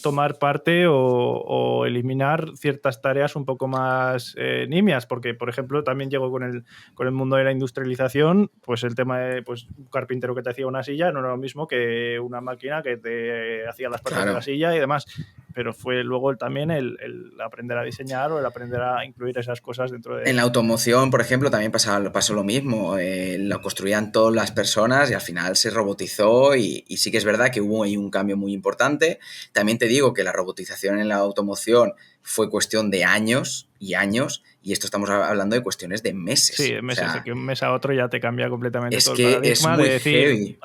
tomar parte o eliminar ciertas tareas un poco más nimias, porque, por ejemplo, también llegó con el mundo de la industrialización, pues el tema de pues, un carpintero que te hacía una silla no era lo mismo que una máquina que te hacía las patas de la silla y demás, pero fue luego también el aprender a diseñar o el aprender a incluir esas cosas dentro de... En la automoción, por ejemplo, también pasó lo mismo. Lo construían todas las personas y al final se robotizó y sí que es verdad que hubo ahí un cambio muy importante. También te digo que la robotización en la automoción fue cuestión de años y años y esto estamos hablando de cuestiones de meses. Sí, de meses, o sea, de que un mes a otro ya te cambia completamente todo el paradigma. Es muy de decir, heavy.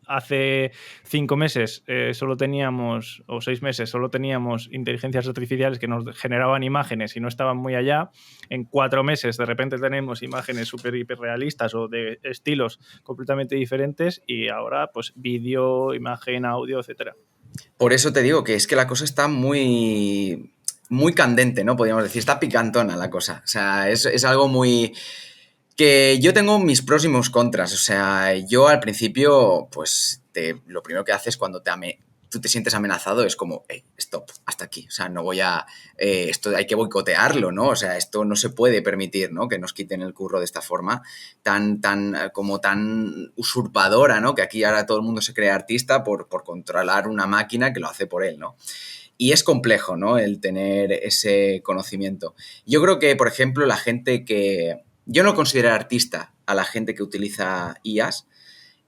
Hace 5 meses solo teníamos, o 6 meses, solo teníamos inteligencias artificiales que nos generaban imágenes y no estaban muy allá. En 4 meses de repente tenemos imágenes súper hiperrealistas o de estilos completamente diferentes y ahora pues vídeo, imagen, audio, etcétera. Por eso te digo que es que la cosa está muy candente, ¿no? Podríamos decir, está picantona la cosa. O sea, es algo muy... que yo tengo mis pros y mis contras. O sea, yo al principio, pues lo primero que haces cuando tú te sientes amenazado es como, hey, stop, hasta aquí. O sea, no voy a... esto hay que boicotearlo, ¿no? O sea, esto no se puede permitir, ¿no? Que nos quiten el curro de esta forma tan usurpadora, ¿no? Que aquí ahora todo el mundo se cree artista por controlar una máquina que lo hace por él, ¿no? Y es complejo, ¿no? El tener ese conocimiento. Yo creo que, por ejemplo, la gente que... Yo no considero artista a la gente que utiliza IAs,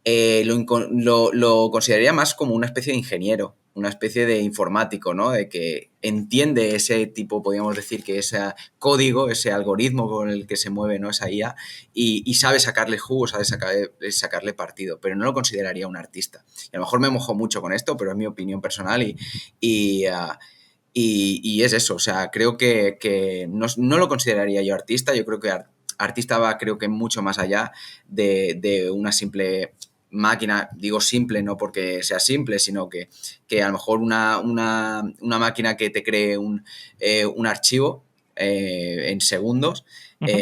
lo consideraría más como una especie de ingeniero, una especie de informático, ¿no? De que entiende ese tipo, podríamos decir que ese código, ese algoritmo con el que se mueve, ¿no? Esa IA y sabe sacarle jugo, sabe sacarle partido, pero no lo consideraría un artista. Y a lo mejor me mojo mucho con esto, pero es mi opinión personal y es eso. O sea, creo que no lo consideraría yo artista. Yo creo que artista va, creo que mucho más allá de una simple máquina. Digo simple no porque sea simple, sino que a lo mejor una máquina que te cree un archivo en segundos,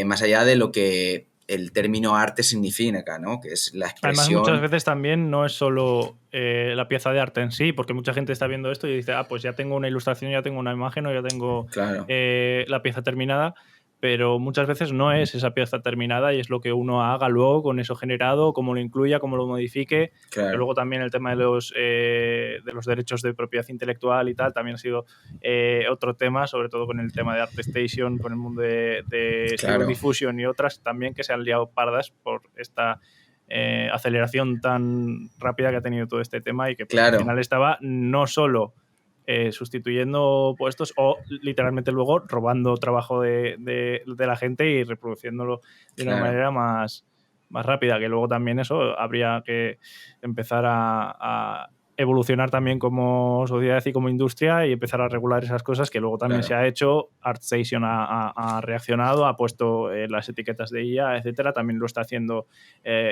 más allá de lo que el término arte significa, ¿no? Que es la expresión. Además, muchas veces también no es solo la pieza de arte en sí, porque mucha gente está viendo esto y dice, pues ya tengo una ilustración, ya tengo una imagen o ya tengo la pieza terminada, pero muchas veces no es esa pieza terminada y es lo que uno haga luego con eso generado, cómo lo incluya, cómo lo modifique. Porque luego también el tema de los derechos de propiedad intelectual y tal también ha sido otro tema, sobre todo con el tema de ArtStation, con el mundo de Stable Diffusion y otras también que se han liado pardas por esta aceleración tan rápida que ha tenido todo este tema y que al final estaba no solo sustituyendo puestos o literalmente luego robando trabajo de la gente y reproduciéndolo de una manera más rápida, que luego también eso habría que empezar a evolucionar también como sociedad y como industria y empezar a regular esas cosas que luego también se ha hecho. ArtStation ha reaccionado, ha puesto las etiquetas de IA, etcétera. También lo está haciendo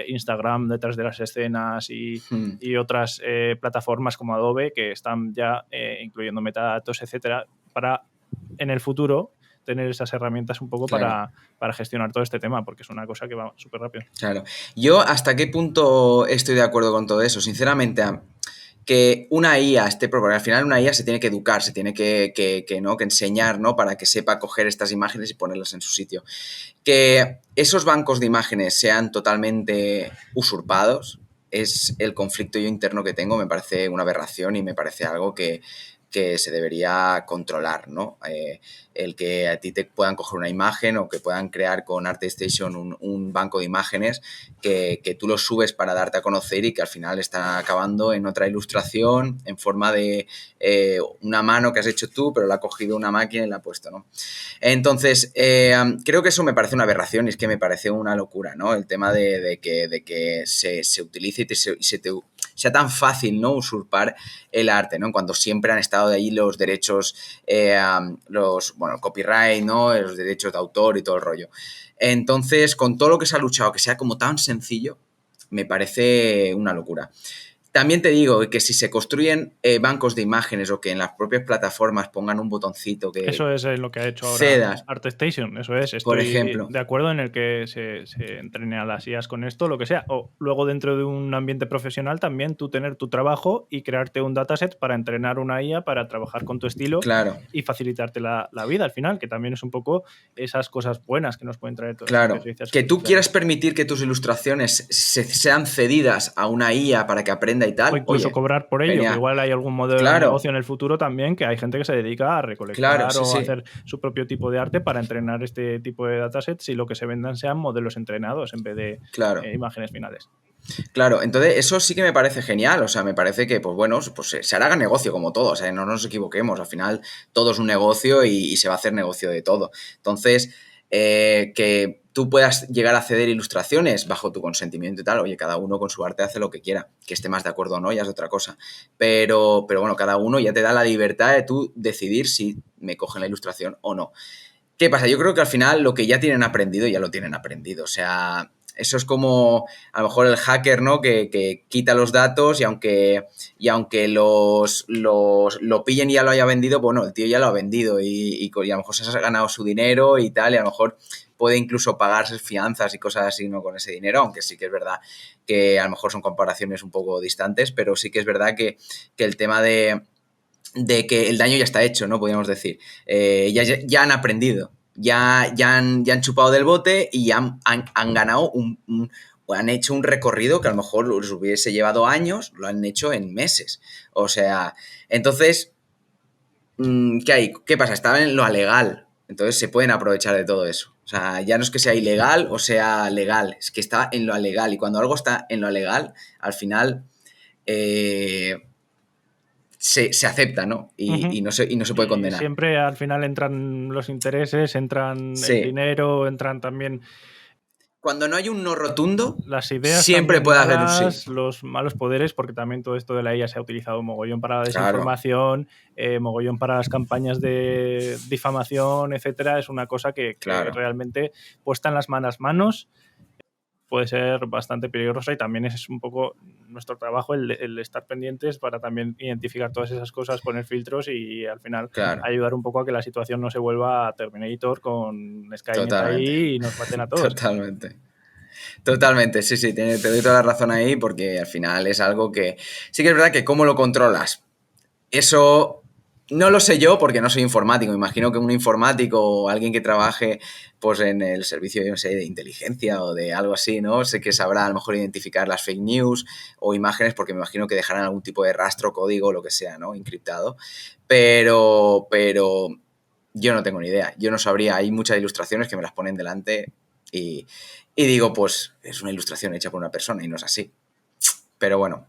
Instagram detrás de las escenas y otras plataformas como Adobe que están ya incluyendo metadatos, etcétera, para en el futuro tener esas herramientas un poco para gestionar todo este tema, porque es una cosa que va súper rápido. Claro. Yo hasta qué punto estoy de acuerdo con todo eso. Sinceramente, que una IA esté, porque al final una IA se tiene que educar, se tiene que enseñar, ¿no? Para que sepa coger estas imágenes y ponerlas en su sitio. Que esos bancos de imágenes sean totalmente usurpados es el conflicto yo interno que tengo, me parece una aberración y me parece algo que que se debería controlar, ¿no? El que a ti te puedan coger una imagen o que puedan crear con ArtStation un banco de imágenes que tú los subes para darte a conocer y que al final están acabando en otra ilustración en forma de una mano que has hecho tú, pero la ha cogido una máquina y la ha puesto, ¿no? Entonces, creo que eso me parece una aberración y es que me parece una locura, ¿no? El tema de que se utilice y sea tan fácil, ¿no? Usurpar el arte, ¿no? Cuando siempre han estado de ahí los derechos, copyright, ¿no? Los derechos de autor y todo el rollo. Entonces, con todo lo que se ha luchado, que sea como tan sencillo, me parece una locura. También te digo que si se construyen bancos de imágenes o que en las propias plataformas pongan un botoncito que eso es lo que ha hecho cedas, ahora ArtStation, eso es. por Estoy ejemplo, de acuerdo en el que se entrene a las IAs con esto, lo que sea. O luego dentro de un ambiente profesional también tú tener tu trabajo y crearte un dataset para entrenar una IA para trabajar con tu estilo claro, y facilitarte la vida al final, que también es un poco esas cosas buenas que nos pueden traer todas claro, estas experiencias. que tú quieras permitir que tus ilustraciones sean cedidas a una IA para que aprenda y tal, o incluso oye, cobrar por ello, genial. que igual hay algún modelo de negocio en el futuro también, que hay gente que se dedica a recolectar sí, o sí. hacer su propio tipo de arte para entrenar este tipo de datasets y lo que se vendan sean modelos entrenados en vez de imágenes finales. Claro, entonces eso sí que me parece genial, o sea, me parece que, pues bueno, pues se hará negocio como todo, o sea, no nos equivoquemos, al final todo es un negocio y se va a hacer negocio de todo. Entonces, que tú puedas llegar a ceder ilustraciones bajo tu consentimiento y tal, oye, cada uno con su arte hace lo que quiera, que esté más de acuerdo o no, ya es otra cosa, pero bueno, cada uno ya te da la libertad de tú decidir si me cogen la ilustración o no. ¿Qué pasa? Yo creo que al final lo que ya tienen aprendido, ya lo tienen aprendido. O sea, eso es como a lo mejor el hacker, ¿no? Que quita los datos y aunque lo pillen y ya lo haya vendido, bueno, el tío ya lo ha vendido y a lo mejor se ha ganado su dinero y tal, y a lo mejor puede incluso pagarse fianzas y cosas así, ¿no? Con ese dinero, aunque sí que es verdad que a lo mejor son comparaciones un poco distantes, pero sí que es verdad que el tema de que el daño ya está hecho, ¿no? Podríamos decir. Ya han aprendido, ya han chupado del bote y ya han ganado han hecho un recorrido que a lo mejor les hubiese llevado años, lo han hecho en meses. O sea, entonces, ¿qué hay? ¿Qué pasa? Estaba en lo legal, entonces se pueden aprovechar de todo eso. O sea, ya no es que sea ilegal o sea legal, es que está en lo legal. Y cuando algo está en lo legal, al final se acepta, ¿no? Y no se puede condenar. Siempre al final entran los intereses, entran el dinero, entran también... Cuando no hay un no rotundo, las ideas siempre puede haber un sí. Los malos poderes, porque también todo esto de la IA se ha utilizado mogollón para la desinformación, mogollón para las campañas de difamación, etcétera. Es una cosa que realmente puesta en las manos puede ser bastante peligrosa y también es un poco nuestro trabajo el estar pendientes para también identificar todas esas cosas, poner filtros y al final ayudar un poco a que la situación no se vuelva a Terminator con Skynet ahí y nos maten a todos. Totalmente, sí, te doy toda la razón ahí porque al final es algo que sí que es verdad que cómo lo controlas, eso no lo sé yo porque no soy informático. Me imagino que un informático o alguien que trabaje pues en el servicio, yo no sé, de inteligencia o de algo así, ¿no? Sé que sabrá a lo mejor identificar las fake news o imágenes porque me imagino que dejarán algún tipo de rastro, código, lo que sea, ¿no? Encriptado. Pero yo no tengo ni idea. Yo no sabría. Hay muchas ilustraciones que me las ponen delante y digo, pues es una ilustración hecha por una persona y no es así. Pero bueno.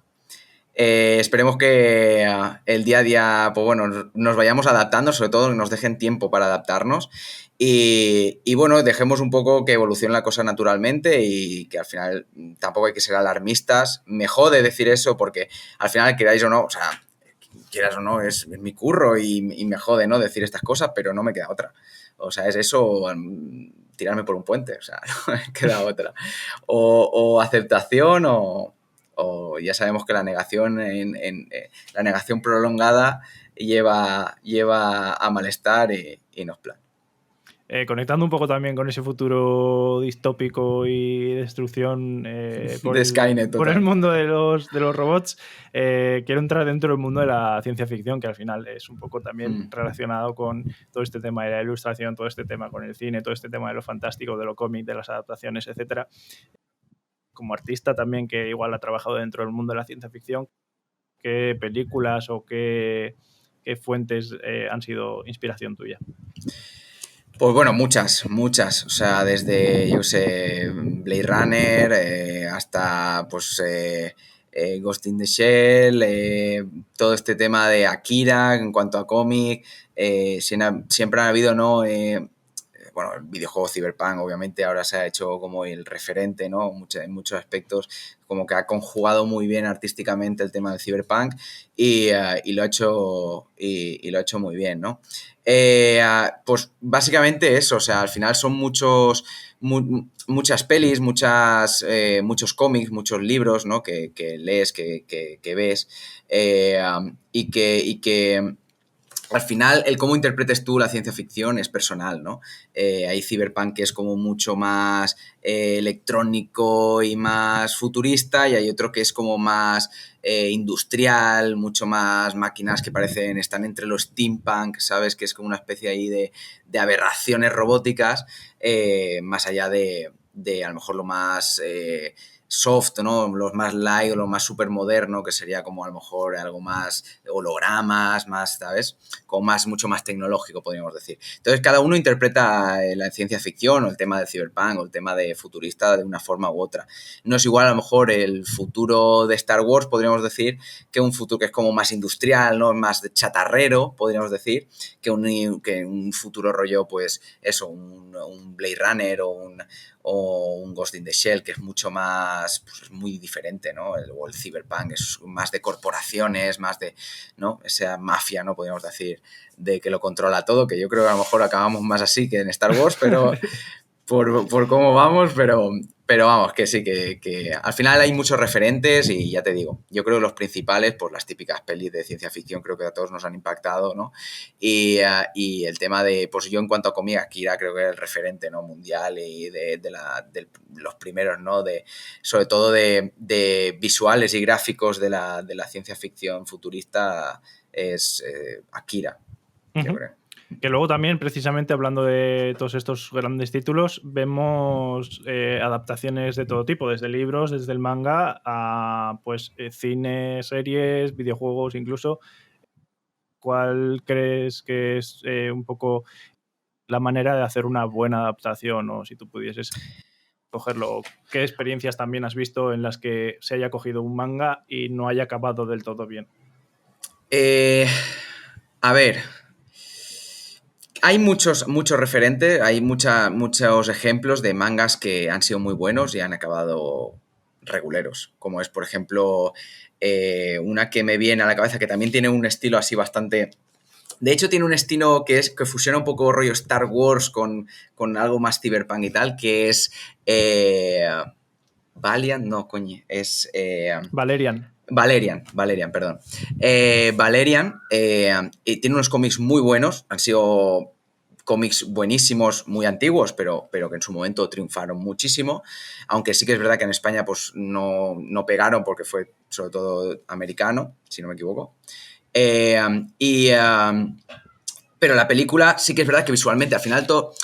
Esperemos que el día a día, pues bueno, nos vayamos adaptando, sobre todo que nos dejen tiempo para adaptarnos y bueno, dejemos un poco que evolucione la cosa naturalmente y que al final tampoco hay que ser alarmistas. Me jode decir eso porque al final, queráis o no, o sea, quieras o no, es mi curro y me jode, ¿no? Decir estas cosas, pero no me queda otra. O sea, es eso, tirarme por un puente, o sea, no me queda otra. O aceptación o ya sabemos que la negación la negación prolongada lleva a malestar y no es plan. Conectando un poco también con ese futuro distópico y destrucción por el mundo de los robots, quiero entrar dentro del mundo de la ciencia ficción, que al final es un poco también relacionado con todo este tema de la ilustración, todo este tema con el cine, todo este tema de lo fantástico, de lo cómic, de las adaptaciones, etcétera. Como artista también, que igual ha trabajado dentro del mundo de la ciencia ficción, ¿qué películas o qué fuentes han sido inspiración tuya? Pues bueno, muchas. O sea, desde, yo sé, Blade Runner hasta pues Ghost in the Shell, todo este tema de Akira en cuanto a cómic. Siempre ha habido, ¿no? Bueno, el videojuego Cyberpunk obviamente ahora se ha hecho como el referente, ¿no? En muchos aspectos, como que ha conjugado muy bien artísticamente el tema del Cyberpunk y lo ha hecho muy bien, ¿no? Pues básicamente eso, o sea, al final son muchas pelis, muchos cómics, muchos libros, ¿no? Que lees, que ves y que al final, el cómo interpretes tú la ciencia ficción es personal, ¿no? Hay Cyberpunk que es como mucho más electrónico y más futurista, y hay otro que es como más industrial, mucho más máquinas que están entre los steampunk, ¿sabes? Que es como una especie ahí de aberraciones robóticas, más allá de a lo mejor lo más soft, ¿no? Los más light o lo más súper moderno, que sería como a lo mejor algo más hologramas, más, ¿sabes? Como mucho más tecnológico, podríamos decir. Entonces, cada uno interpreta la ciencia ficción o el tema del cyberpunk o el tema de futurista de una forma u otra. No es igual a lo mejor el futuro de Star Wars, podríamos decir, que un futuro que es como más industrial, ¿no? Más chatarrero, podríamos decir, que un futuro rollo, pues eso, un Blade Runner o un Ghost in the Shell, que es mucho más, pues es muy diferente, ¿no? O el Cyberpunk es más de corporaciones, más de, ¿no? Esa mafia, ¿no? Podríamos decir, de que lo controla todo, que yo creo que a lo mejor acabamos más así que en Star Wars, pero por cómo vamos, pero vamos, que sí, que al final hay muchos referentes y ya te digo, yo creo que los principales, pues las típicas pelis de ciencia ficción creo que a todos nos han impactado, ¿no? Y el tema de, pues yo en cuanto a comida, Akira creo que es el referente, ¿no? Mundial y de los primeros, ¿no? Sobre todo de visuales y gráficos de la ciencia ficción futurista es Akira, yo creo. Que luego también, precisamente hablando de todos estos grandes títulos, vemos adaptaciones de todo tipo, desde libros, desde el manga, a pues cine, series, videojuegos incluso. ¿Cuál crees que es un poco la manera de hacer una buena adaptación? O si tú pudieses cogerlo, ¿qué experiencias también has visto en las que se haya cogido un manga y no haya acabado del todo bien? A ver, hay muchos referentes, hay muchos ejemplos de mangas que han sido muy buenos y han acabado reguleros, como es, por ejemplo, una que me viene a la cabeza que también tiene un estilo así bastante... De hecho, tiene un estilo que fusiona un poco rollo Star Wars con algo más cyberpunk y tal, que es Valiant, no, coño, es... Valerian, perdón. Valerian tiene unos cómics muy buenos, han sido cómics buenísimos, muy antiguos, pero que en su momento triunfaron muchísimo, aunque sí que es verdad que en España pues no pegaron porque fue sobre todo americano, si no me equivoco. Pero la película sí que es verdad que visualmente al final todo...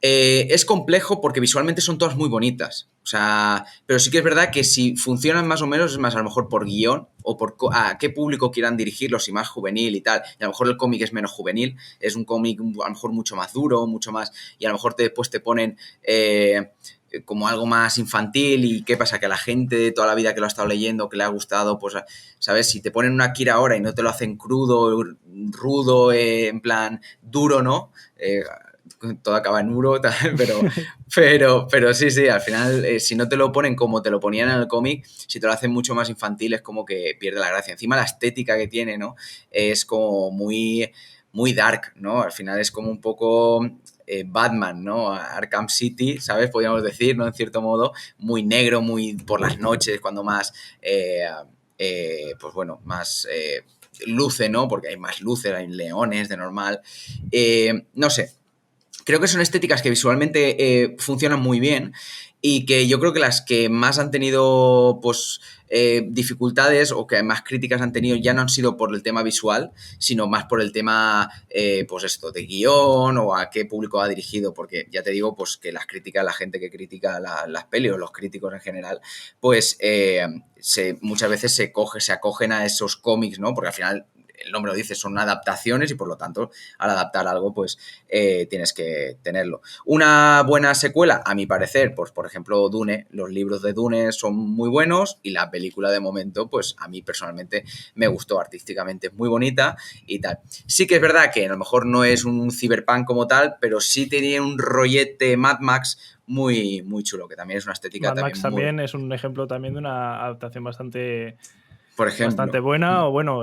es complejo porque visualmente son todas muy bonitas. O sea, pero sí que es verdad que si funcionan más o menos es más a lo mejor por guión o por a qué público quieran dirigirlo, si más juvenil y tal. Y a lo mejor el cómic es menos juvenil, es un cómic a lo mejor mucho más duro, mucho más... Y a lo mejor después te ponen como algo más infantil y qué pasa, que a la gente de toda la vida que lo ha estado leyendo, que le ha gustado, pues, ¿sabes? Si te ponen una Akira ahora y no te lo hacen crudo, rudo, en plan duro, ¿no? Todo acaba en uro, pero sí, al final, si no te lo ponen como te lo ponían en el cómic, si te lo hacen mucho más infantil es como que pierde la gracia. Encima la estética que tiene, ¿no? Es como muy, muy dark, ¿no? Al final es como un poco Batman, ¿no? Arkham City, ¿sabes? Podríamos decir, ¿no? En cierto modo, muy negro, muy por las noches, cuando más, pues bueno, más... luce, ¿no? Porque hay más luces, hay leones de normal. No sé. Creo que son estéticas que visualmente funcionan muy bien y que yo creo que las que más han tenido pues dificultades o que más críticas han tenido ya no han sido por el tema visual, sino más por el tema pues esto, de guión o a qué público ha dirigido, porque ya te digo pues que las críticas, la gente que critica las pelis o los críticos en general, pues muchas veces se acogen a esos cómics, ¿no? Porque al final el nombre lo dice, son adaptaciones y por lo tanto al adaptar algo pues tienes que tenerlo. Una buena secuela, a mi parecer, pues por ejemplo Dune, los libros de Dune son muy buenos y la película de momento pues a mí personalmente me gustó, artísticamente es muy bonita y tal. Sí que es verdad que a lo mejor no es un cyberpunk como tal, pero sí tenía un rollete Mad Max muy, muy chulo, que también es una estética Mad Max también también es un ejemplo también de una adaptación bastante... Por ejemplo. Bastante buena, o bueno,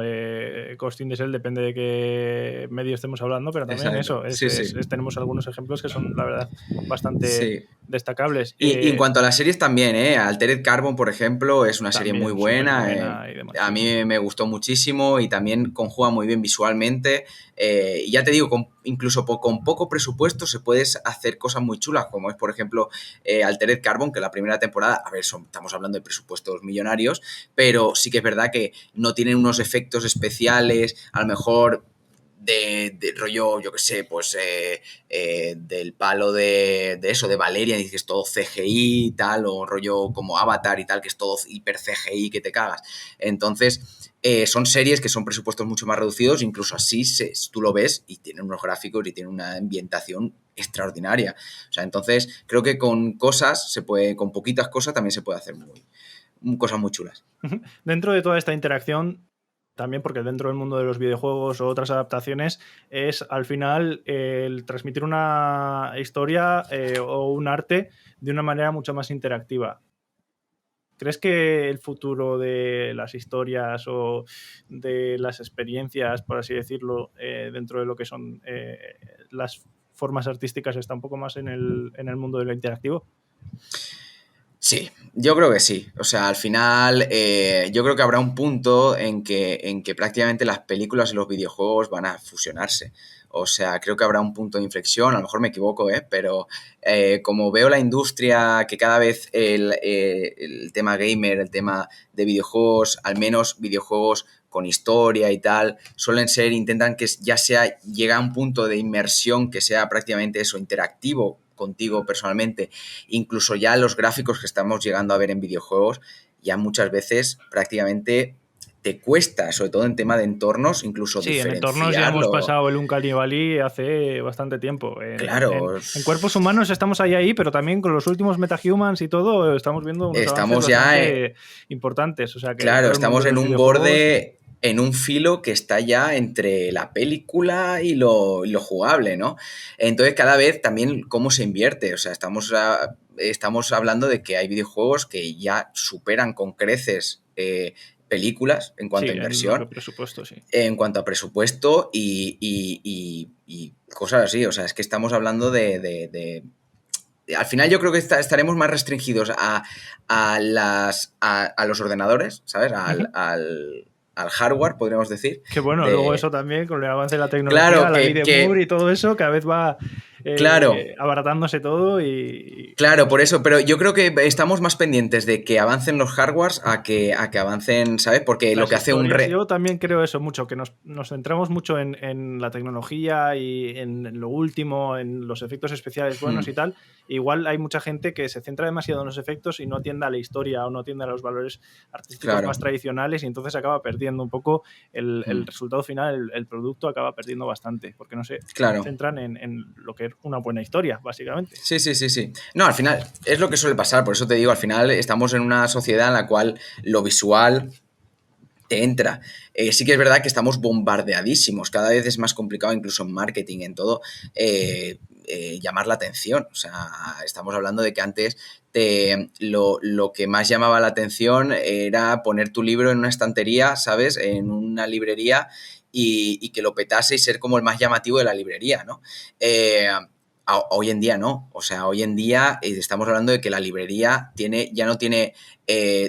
Ghost in the Shell depende de qué medio estemos hablando, pero también Exacto. eso, Sí. tenemos algunos ejemplos que son, la verdad, bastante sí. destacables. Y en cuanto a las series también, Altered Carbon, por ejemplo, es una serie muy buena. Y demás, a mí me gustó muchísimo y también conjuga muy bien visualmente. Y ya te digo, incluso con poco presupuesto se puede hacer cosas muy chulas, como es, por ejemplo, Altered Carbon, que la primera temporada, a ver, estamos hablando de presupuestos millonarios, pero sí que es verdad que no tienen unos efectos especiales, a lo mejor... De rollo, yo qué sé, pues del palo de eso, de Valeria, y dices todo CGI y tal, o rollo como Avatar y tal, que es todo hiper CGI que te cagas. Entonces, son series que son presupuestos mucho más reducidos, incluso así tú lo ves y tienen unos gráficos y tienen una ambientación extraordinaria. O sea, entonces creo que con poquitas cosas también se puede hacer cosas muy chulas. Dentro de toda esta interacción, también porque dentro del mundo de los videojuegos o otras adaptaciones es al final el transmitir una historia o un arte de una manera mucho más interactiva. ¿Crees que el futuro de las historias o de las experiencias, por así decirlo, dentro de lo que son las formas artísticas está un poco más en el mundo de lo interactivo? Sí, yo creo que sí. O sea, al final yo creo que habrá un punto en que prácticamente las películas y los videojuegos van a fusionarse. O sea, creo que habrá un punto de inflexión, a lo mejor me equivoco, pero como veo la industria, que cada vez el tema gamer, el tema de videojuegos, al menos videojuegos con historia y tal, intentan que llega a un punto de inmersión que sea prácticamente eso, interactivo contigo personalmente, incluso ya los gráficos que estamos llegando a ver en videojuegos, ya muchas veces prácticamente te cuesta, sobre todo en tema de entornos, incluso diferenciarlo. En entornos ya hemos pasado el Uncanny Valley hace bastante tiempo. Claro. En cuerpos humanos estamos ahí, pero también con los últimos MetaHumans y todo estamos viendo unos avances bastante importantes. O sea que claro, estamos en un borde, en un filo que está ya entre la película y lo jugable, ¿no? Entonces cada vez también cómo se invierte, o sea, estamos hablando de que hay videojuegos que ya superan con creces películas en cuanto a inversión, en cuanto a presupuesto y cosas así, o sea, es que estamos hablando de al final yo creo que estaremos más restringidos a los ordenadores, ¿sabes? Al hardware, podríamos decir. Que bueno, luego eso también, con el avance de la tecnología, claro, la vida Moore y todo eso, cada vez va abaratándose todo y... Claro, por eso, pero yo creo que estamos más pendientes de que avancen los hardwares a que avancen, ¿sabes? Porque lo que hace Yo también creo eso mucho, que nos centramos mucho en la tecnología y en lo último, en los efectos especiales buenos y tal. Igual hay mucha gente que se centra demasiado en los efectos y no atiende a la historia o no atiende a los valores artísticos más tradicionales y entonces acaba perdiendo un poco el resultado final, el producto acaba perdiendo bastante, porque no se centran en lo que es una buena historia, básicamente. Sí. No, al final es lo que suele pasar, por eso te digo, al final estamos en una sociedad en la cual lo visual te entra. Sí que es verdad que estamos bombardeadísimos, cada vez es más complicado, incluso en marketing, en todo, llamar la atención. O sea, estamos hablando de que antes lo que más llamaba la atención era poner tu libro en una estantería, ¿sabes? En una librería y que lo petase y ser como el más llamativo de la librería, ¿no? Hoy en día no, o sea, hoy en día estamos hablando de que la librería ya no tiene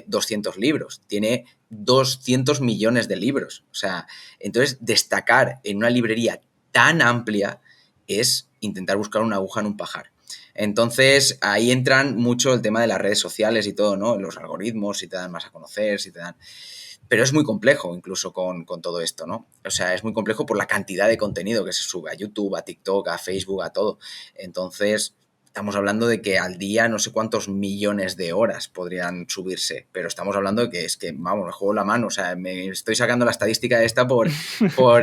200 libros, tiene 200 millones de libros. O sea, entonces destacar en una librería tan amplia es intentar buscar una aguja en un pajar. Entonces ahí entran mucho el tema de las redes sociales y todo, ¿no? Los algoritmos, si te dan más a conocer, si te dan... Pero es muy complejo incluso con todo esto, ¿no? O sea, es muy complejo por la cantidad de contenido que se sube a YouTube, a TikTok, a Facebook, a todo. Entonces, estamos hablando de que al día no sé cuántos millones de horas podrían subirse, pero estamos hablando de que es que, vamos, me juego la mano, o sea, me estoy sacando la estadística esta por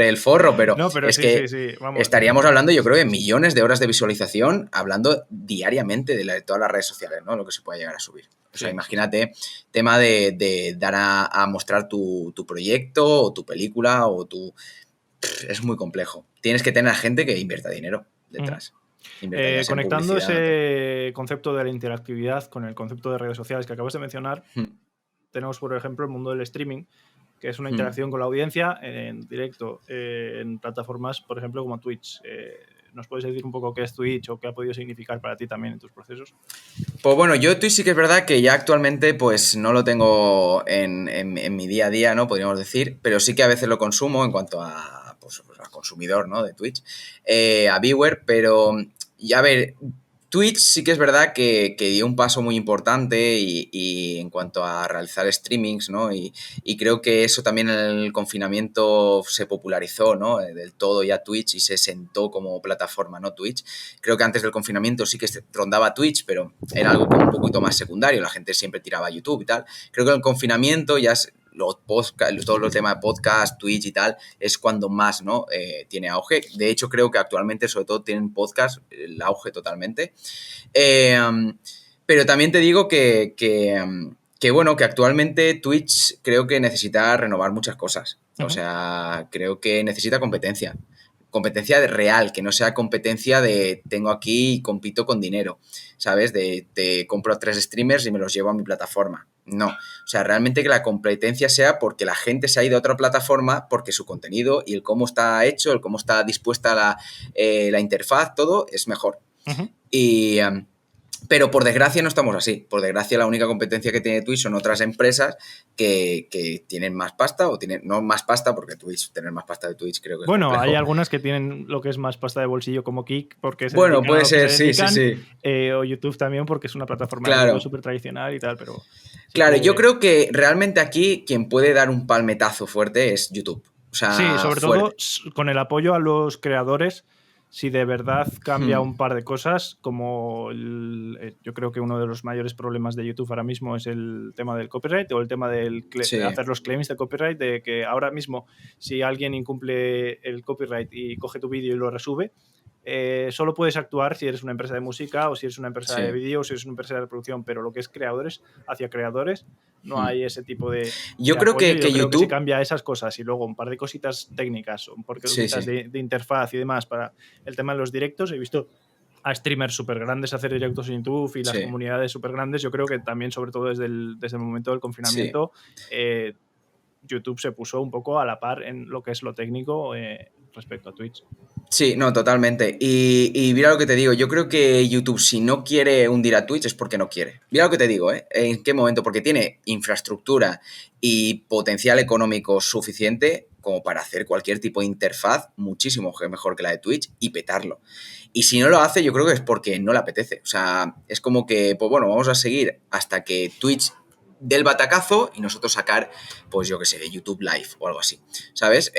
el forro, pero, no, pero es sí, que sí, vamos. Estaríamos hablando, yo creo, de millones de horas de visualización, hablando diariamente de todas las redes sociales, ¿no? Lo que se puede llegar a subir. O sea, imagínate, tema de dar a mostrar tu proyecto o tu película o tu... Es muy complejo. Tienes que tener gente que invierta dinero detrás. Conectando ese concepto de la interactividad con el concepto de redes sociales que acabas de mencionar, tenemos, por ejemplo, el mundo del streaming, que es una interacción con la audiencia en directo, en plataformas, por ejemplo, como Twitch. ¿Nos puedes decir un poco qué es Twitch o qué ha podido significar para ti también en tus procesos? Pues bueno, yo Twitch sí que es verdad que ya actualmente pues no lo tengo en mi día a día, ¿no? Podríamos decir, pero sí que a veces lo consumo en cuanto a, pues a consumidor, ¿no? De Twitch, a viewer, pero ya a ver, Twitch sí que es verdad que dio un paso muy importante y en cuanto a realizar streamings, ¿no? Y creo que eso también en el confinamiento se popularizó, ¿no? Del todo ya Twitch y se sentó como plataforma, ¿no? Twitch. Creo que antes del confinamiento sí que rondaba Twitch, pero era algo como un poquito más secundario. La gente siempre tiraba a YouTube y tal. Creo que en el confinamiento ya todo el tema de podcast, Twitch y tal, es cuando más, ¿no? Tiene auge. De hecho, creo que actualmente, sobre todo, tienen podcast el auge totalmente. Pero también te digo que bueno, que actualmente Twitch creo que necesita renovar muchas cosas. O sea, creo que necesita competencia. Competencia de real, que no sea competencia de tengo aquí y compito con dinero, ¿sabes? De te compro a 3 streamers y me los llevo a mi plataforma. No, o sea, realmente que la competencia sea porque la gente se ha ido a otra plataforma porque su contenido y el cómo está hecho, el cómo está dispuesta la interfaz, todo es mejor. Pero por desgracia no estamos así. Por desgracia la única competencia que tiene Twitch son otras empresas que tienen más pasta o tienen, no más pasta porque tener más pasta de Twitch creo que es complejo. Hay algunas que tienen lo que es más pasta de bolsillo como Kick porque se bueno, puede ser, sí. O YouTube también porque es una plataforma súper tradicional y tal, pero... Claro, yo creo que realmente aquí quien puede dar un palmetazo fuerte es YouTube. O sea, sí, sobre todo con el apoyo a los creadores. Si de verdad cambia un par de cosas, como yo creo que uno de los mayores problemas de YouTube ahora mismo es el tema del copyright o el tema de hacer los claims de copyright, de que ahora mismo si alguien incumple el copyright y coge tu vídeo y lo resube, solo puedes actuar si eres una empresa de música o si eres una empresa de vídeo o si eres una empresa de reproducción, pero lo que es creadores hacia creadores no hay ese tipo de yo creo que YouTube creo que si cambia esas cosas y luego un par de cositas técnicas, un par de cositas de interfaz y demás para el tema de los directos, he visto a streamers súper grandes hacer directos en YouTube y las comunidades súper grandes. Yo creo que también, sobre todo desde el momento del confinamiento, YouTube se puso un poco a la par en lo que es lo técnico respecto a Twitch. Sí, no, totalmente. Y mira lo que te digo, yo creo que YouTube si no quiere hundir a Twitch es porque no quiere. Mira lo que te digo, ¿eh? ¿En qué momento? Porque tiene infraestructura y potencial económico suficiente como para hacer cualquier tipo de interfaz muchísimo mejor que la de Twitch y petarlo. Y si no lo hace, yo creo que es porque no le apetece. O sea, es como que, pues bueno, vamos a seguir hasta que Twitch dé el batacazo y nosotros sacar, pues yo qué sé, YouTube Live o algo así, ¿sabes?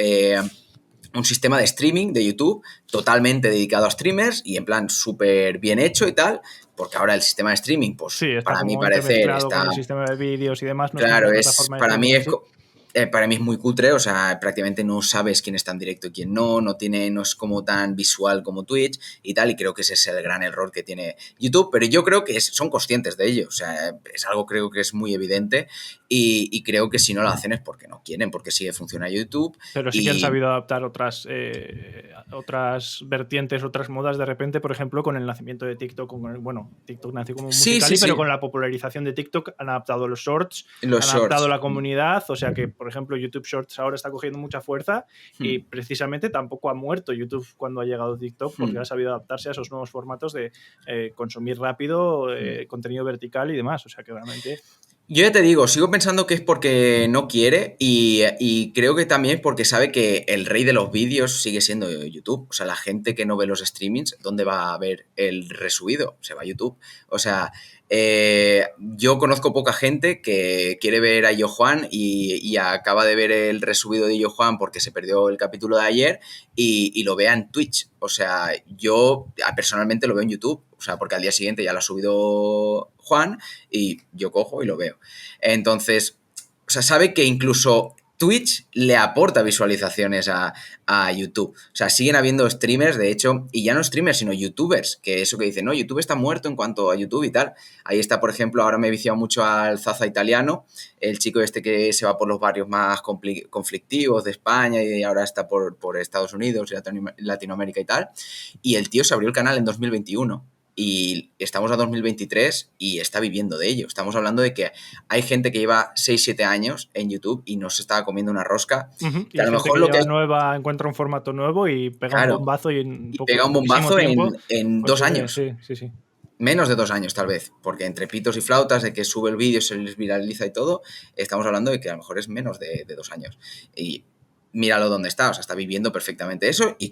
Un sistema de streaming de YouTube totalmente dedicado a streamers y en plan súper bien hecho y tal, porque ahora el sistema de streaming, pues para mi parecer está... Con el sistema de vídeos y demás. Claro, para mí es muy cutre, o sea, prácticamente no sabes quién está en directo y quién no es como tan visual como Twitch y tal, y creo que ese es el gran error que tiene YouTube, pero yo creo que son conscientes de ello, o sea, es algo creo que es muy evidente y creo que si no lo hacen es porque no quieren, porque sigue funcionando YouTube. Pero sí que han sabido adaptar otras vertientes, otras modas de repente, por ejemplo, con el nacimiento de TikTok, TikTok nació como musical, pero con la popularización de TikTok han adaptado los shorts, adaptado la comunidad, o sea que, por ejemplo, YouTube Shorts ahora está cogiendo mucha fuerza y precisamente tampoco ha muerto YouTube cuando ha llegado TikTok porque ha sabido adaptarse a esos nuevos formatos de consumir rápido, contenido vertical y demás, o sea que realmente... Yo ya te digo, sigo pensando que es porque no quiere y creo que también es porque sabe que el rey de los vídeos sigue siendo YouTube. O sea, la gente que no ve los streamings, ¿dónde va a ver el resubido? Se va a YouTube. O sea, yo conozco poca gente que quiere ver a Illo Juan y acaba de ver el resubido de Illo Juan porque se perdió el capítulo de ayer y lo vea en Twitch. O sea, yo personalmente lo veo en YouTube, o sea, porque al día siguiente ya lo ha subido Juan y yo cojo y lo veo. Entonces, o sea, sabe que incluso Twitch le aporta visualizaciones a YouTube. O sea, siguen habiendo streamers, de hecho, y ya no streamers, sino youtubers, que eso que dicen, no, YouTube está muerto en cuanto a YouTube y tal. Ahí está, por ejemplo, ahora me he viciado mucho al Zaza Italiano, el chico este que se va por los barrios más conflictivos de España y ahora está por Estados Unidos y Latinoamérica y tal. Y el tío se abrió el canal en 2021. Y estamos a 2023 y está viviendo de ello. Estamos hablando de que hay gente que lleva 6-7 años en YouTube y no se estaba comiendo una rosca. Que a lo mejor lo que nueva encuentra un formato nuevo y pega un bombazo pega un bombazo en 2 años. Sí. Menos de 2 años, tal vez, porque entre pitos y flautas, de que sube el vídeo, se les viraliza y todo, estamos hablando de que a lo mejor es menos de 2 años. Y míralo donde está, o sea, está viviendo perfectamente eso y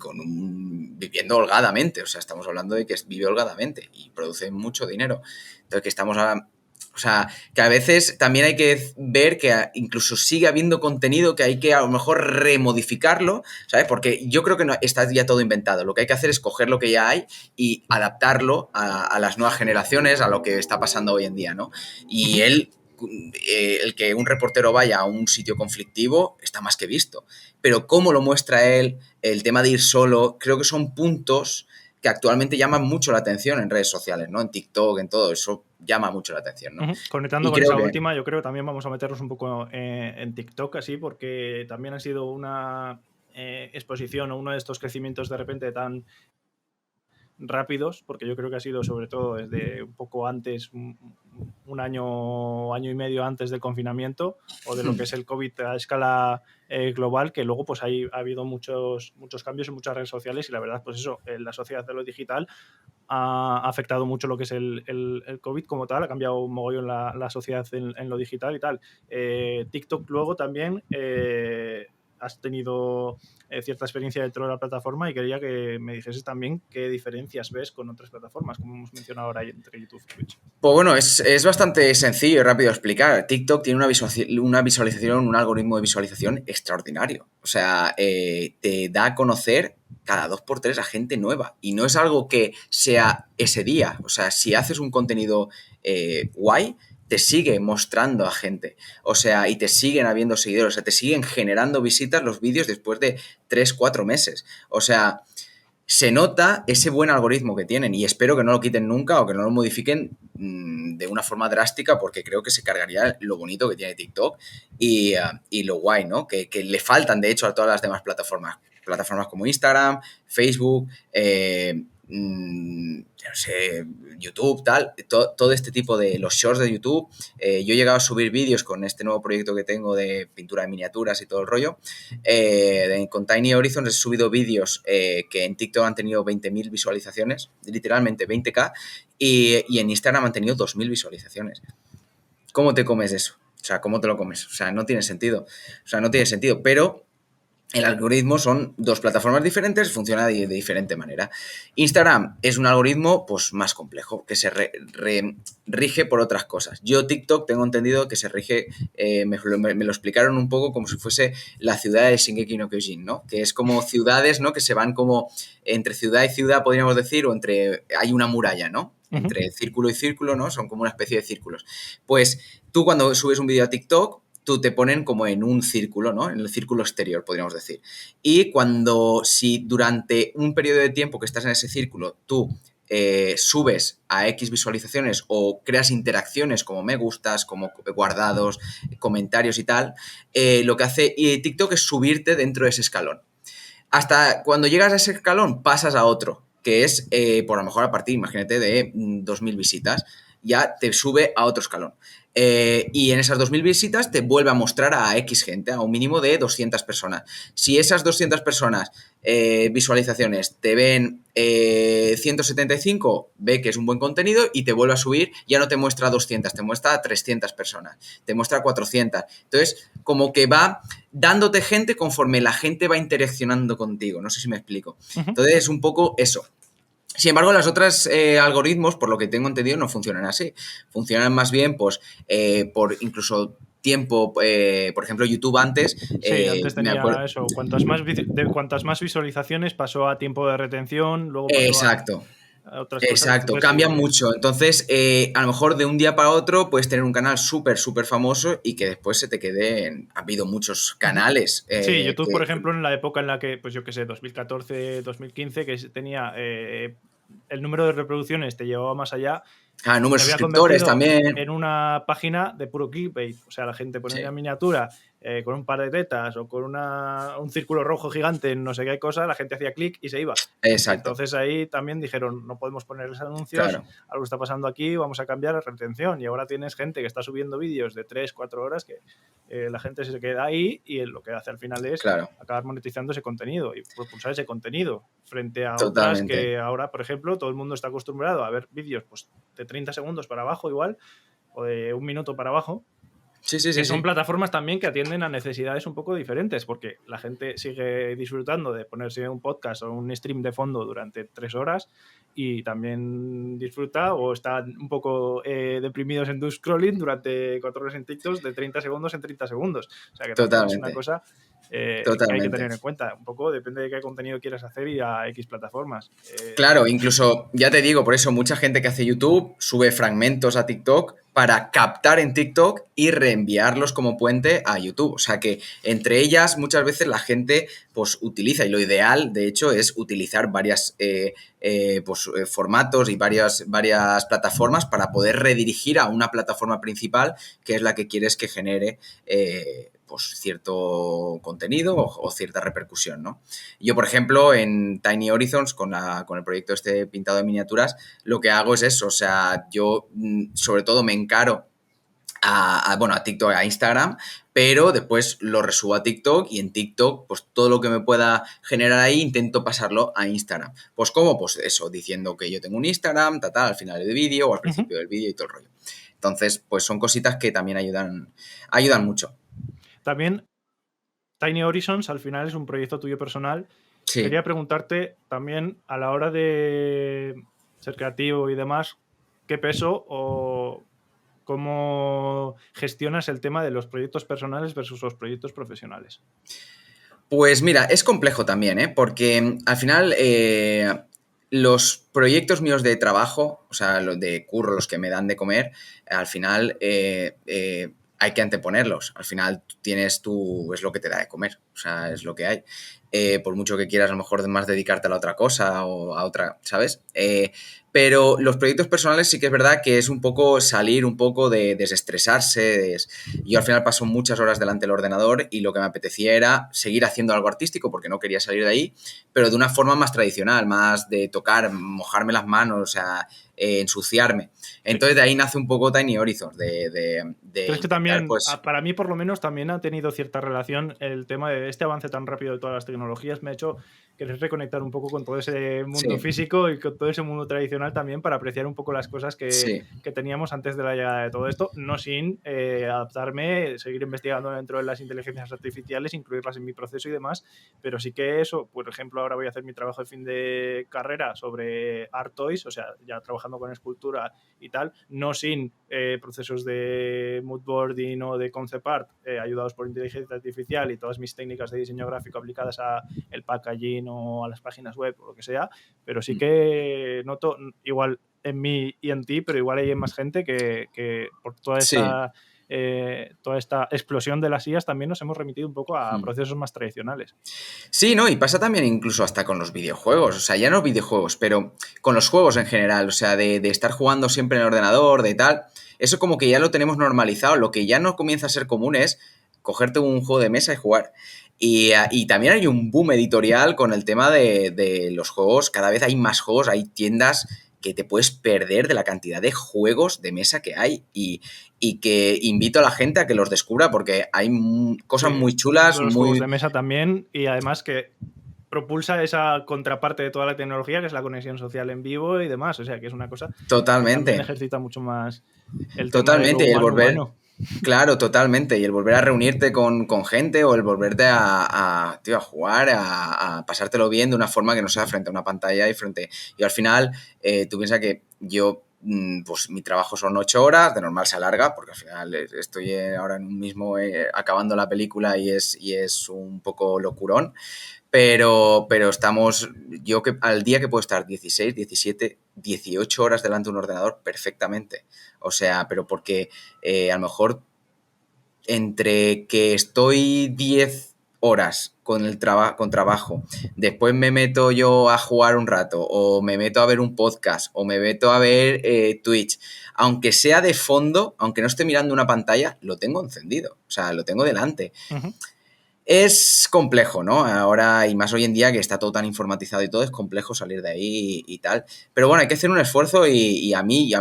viviendo holgadamente, o sea, estamos hablando de que vive holgadamente y produce mucho dinero. Entonces, que estamos o sea, que a veces también hay que ver que incluso sigue habiendo contenido que hay que a lo mejor remodificarlo, ¿sabes? Porque yo creo que no, está ya todo inventado. Lo que hay que hacer es coger lo que ya hay y adaptarlo a las nuevas generaciones, a lo que está pasando hoy en día, ¿no? Y el que un reportero vaya a un sitio conflictivo está más que visto. Pero cómo lo muestra él, el tema de ir solo, creo que son puntos que actualmente llaman mucho la atención en redes sociales, ¿no? En TikTok, en todo eso llama mucho la atención, ¿no? Conectando con esa última, yo creo que también vamos a meternos un poco en TikTok, así, porque también ha sido una exposición o uno de estos crecimientos de repente tan rápidos, porque yo creo que ha sido sobre todo desde un poco antes, un año y medio antes del confinamiento o de lo que es el COVID a escala global, que luego pues ha habido muchos cambios en muchas redes sociales y la verdad pues eso, la sociedad de lo digital ha afectado mucho lo que es el COVID como tal, ha cambiado un mogollón la sociedad en lo digital y tal. TikTok luego también has tenido cierta experiencia dentro de la plataforma y quería que me dijeses también qué diferencias ves con otras plataformas, como hemos mencionado ahora entre YouTube y Twitch. Pues bueno, es bastante sencillo y rápido de explicar. TikTok tiene una visualización, un algoritmo de visualización extraordinario. O sea, te da a conocer cada 2x3 a gente nueva. Y no es algo que sea ese día. O sea, si haces un contenido guay, te sigue mostrando a gente, o sea, y te siguen habiendo seguidores, o sea, te siguen generando visitas los vídeos después de 3-4 meses, o sea, se nota ese buen algoritmo que tienen y espero que no lo quiten nunca o que no lo modifiquen de una forma drástica porque creo que se cargaría lo bonito que tiene TikTok y lo guay, ¿no? Que le faltan, de hecho, a todas las demás plataformas como Instagram, Facebook, no sé, YouTube, tal, todo este tipo de los shorts de YouTube. Yo he llegado a subir vídeos con este nuevo proyecto que tengo de pintura de miniaturas y todo el rollo. Con Tiny Horizons he subido vídeos que en TikTok han tenido 20.000 visualizaciones, literalmente 20.000, y en Instagram han tenido 2.000 visualizaciones. ¿Cómo te comes eso? O sea, ¿cómo te lo comes? O sea, no tiene sentido. Pero el algoritmo son 2 plataformas diferentes, funciona de diferente manera. Instagram es un algoritmo pues más complejo, que se rige por otras cosas. Yo TikTok tengo entendido que se rige, me lo explicaron un poco como si fuese la ciudad de Shingeki no Kyojin, ¿no? Que es como ciudades, ¿no? Que se van como entre ciudad y ciudad, podríamos decir, o hay una muralla, ¿no? Entre círculo y círculo, ¿no? Son como una especie de círculos. Pues tú cuando subes un vídeo a TikTok, tú te ponen como en un círculo, ¿no? En el círculo exterior, podríamos decir. Y si durante un periodo de tiempo que estás en ese círculo, tú subes a X visualizaciones o creas interacciones como me gustas, como guardados, comentarios y tal, lo que hace TikTok es subirte dentro de ese escalón. Hasta cuando llegas a ese escalón, pasas a otro, que es, por lo mejor a partir, imagínate, de 2.000 visitas, ya te sube a otro escalón. Y en esas 2.000 visitas te vuelve a mostrar a X gente, a un mínimo de 200 personas. Si esas 200 personas visualizaciones te ven 175, ve que es un buen contenido y te vuelve a subir, ya no te muestra 200, te muestra a 300 personas, te muestra 400. Entonces, como que va dándote gente conforme la gente va interaccionando contigo, no sé si me explico. Entonces, es un poco eso. Sin embargo, las otras algoritmos, por lo que tengo entendido, no funcionan así. Funcionan más bien, pues, por incluso tiempo, por ejemplo, YouTube antes. Sí, antes tenía eso. Cuantas más visualizaciones pasó a tiempo de retención, luego pasó a otras cosas. Exacto, cambian mucho. Entonces, a lo mejor de un día para otro puedes tener un canal súper famoso y que después se te quede. Ha habido muchos canales. Sí, YouTube, por ejemplo, en la época en la que, pues yo qué sé, 2014, 2015, que tenía el número de reproducciones te llevaba más allá. Números de suscriptores también. En una página de puro clickbait. O sea, la gente pone una miniatura con un par de tetas o con un círculo rojo gigante en no sé qué cosa, la gente hacía clic y se iba. Exacto. Entonces ahí también dijeron, no podemos ponerles anuncios, claro. Algo está pasando aquí, vamos a cambiar la retención. Y ahora tienes gente que está subiendo vídeos de 3-4 horas que la gente se queda ahí y lo que hace al final es acabar monetizando ese contenido y propulsar ese contenido frente a otras que ahora, por ejemplo, todo el mundo está acostumbrado a ver vídeos pues, de 30 segundos para abajo igual o de 1 minuto para abajo. Sí. Son plataformas también que atienden a necesidades un poco diferentes porque la gente sigue disfrutando de ponerse un podcast o un stream de fondo durante 3 horas y también disfruta o están un poco deprimidos en doom scrolling durante 4 horas en TikTok de 30 segundos en 30 segundos. O sea que es una cosa que hay que tener en cuenta. Un poco depende de qué contenido quieras hacer y a X plataformas. Claro, incluso, ya te digo, por eso mucha gente que hace YouTube sube fragmentos a TikTok para captar en TikTok y reenviarlos como puente a YouTube. O sea que entre ellas muchas veces la gente pues utiliza, y lo ideal de hecho es utilizar varias formatos y varias plataformas para poder redirigir a una plataforma principal que es la que quieres que genere pues cierto contenido o cierta repercusión, ¿no? Yo, por ejemplo, en Tiny Horizons, con el proyecto este pintado de miniaturas, lo que hago es eso, o sea, yo sobre todo me encaro a TikTok, a Instagram, pero después lo resubo a TikTok y en TikTok, pues todo lo que me pueda generar ahí intento pasarlo a Instagram. Pues ¿cómo? Pues eso, diciendo que yo tengo un Instagram, al final del vídeo o al principio del vídeo y todo el rollo. Entonces, pues son cositas que también ayudan mucho. También Tiny Horizons al final es un proyecto tuyo personal. Sí. Quería preguntarte también a la hora de ser creativo y demás, ¿qué peso o cómo gestionas el tema de los proyectos personales versus los proyectos profesionales? Pues mira, es complejo también, porque al final los proyectos míos de trabajo, o sea, los de curro, los que me dan de comer, al final hay que anteponerlos. Al final es lo que te da de comer, o sea, es lo que hay. Por mucho que quieras a lo mejor más dedicarte a la otra cosa o a otra, ¿sabes? Pero los proyectos personales sí que es verdad que es un poco salir un poco de desestresarse. Yo al final paso muchas horas delante del ordenador y lo que me apetecía era seguir haciendo algo artístico porque no quería salir de ahí, pero de una forma más tradicional, más de tocar, mojarme las manos, o sea, ensuciarme. Entonces de ahí nace un poco Tiny Horizons. Pero es que también, para mí por lo menos, también ha tenido cierta relación el tema de este avance tan rápido de todas las tecnologías. Me ha hecho querer reconectar un poco con todo ese mundo físico y con todo ese mundo tradicional también para apreciar un poco las cosas que teníamos antes de la llegada de todo esto, no sin adaptarme, seguir investigando dentro de las inteligencias artificiales, incluirlas en mi proceso y demás, pero sí que eso, por ejemplo, ahora voy a hacer mi trabajo de fin de carrera sobre art toys, o sea, ya trabajando con escultura y tal, no sin procesos de moodboarding o de concept art ayudados por inteligencia artificial y todas mis técnicas de diseño gráfico aplicadas a el packaging o a las páginas web o lo que sea, pero sí que noto igual en mí y en ti, pero igual hay más gente que por toda esta explosión de las IAs también nos hemos remitido un poco a procesos más tradicionales. Sí, ¿no? Y pasa también incluso hasta con los videojuegos, o sea, ya no videojuegos, pero con los juegos en general, o sea, de estar jugando siempre en el ordenador, de tal, eso como que ya lo tenemos normalizado, lo que ya no comienza a ser común es cogerte un juego de mesa y jugar. Y también hay un boom editorial con el tema de los juegos, cada vez hay más juegos, hay tiendas que te puedes perder de la cantidad de juegos de mesa que hay y que invito a la gente a que los descubra porque hay cosas muy chulas. Los juegos de mesa también y además que propulsa esa contraparte de toda la tecnología que es la conexión social en vivo y demás, o sea que es una cosa totalmente que también ejercita mucho más el totalmente tema el volver humano. Claro, totalmente. Y el volver a reunirte con gente o el volverte a jugar, a pasártelo bien de una forma que no sea frente a una pantalla y frente... Y al final, tú piensas que yo, pues mi trabajo son 8 horas, de normal se alarga, porque al final estoy ahora en un mismo acabando la película y es un poco locurón. Pero estamos, yo que al día que puedo estar 16, 17, 18 horas delante de un ordenador perfectamente. O sea, pero porque a lo mejor entre que estoy 10 horas con trabajo, después me meto yo a jugar un rato, o me meto a ver un podcast, o me meto a ver Twitch, aunque sea de fondo, aunque no esté mirando una pantalla, lo tengo encendido, o sea, lo tengo delante. Uh-huh. Es complejo, ¿no? Ahora, y más hoy en día que está todo tan informatizado y todo, es complejo salir de ahí y tal. Pero bueno, hay que hacer un esfuerzo y a mí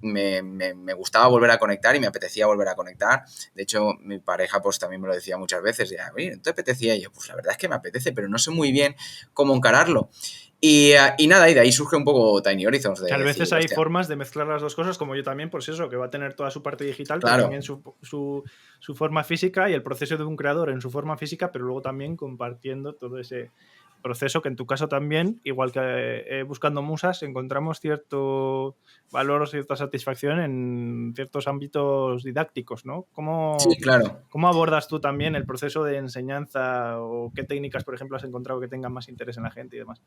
me gustaba volver a conectar y me apetecía volver a conectar. De hecho, mi pareja pues también me lo decía muchas veces. Y, ¿no te apetecía? Y yo, pues la verdad es que me apetece, pero no sé muy bien cómo encararlo. Y nada, y de ahí surge un poco Tiny Horizons. Que a veces hay formas de mezclar las dos cosas, como yo también, pues eso, que va a tener toda su parte digital, claro, pero también su forma física y el proceso de un creador en su forma física, pero luego también compartiendo todo ese proceso que en tu caso también, igual que Buscando Musas, encontramos cierto valor o cierta satisfacción en ciertos ámbitos didácticos, ¿no? Sí, claro. ¿Cómo abordas tú también el proceso de enseñanza o qué técnicas, por ejemplo, has encontrado que tengan más interés en la gente y demás?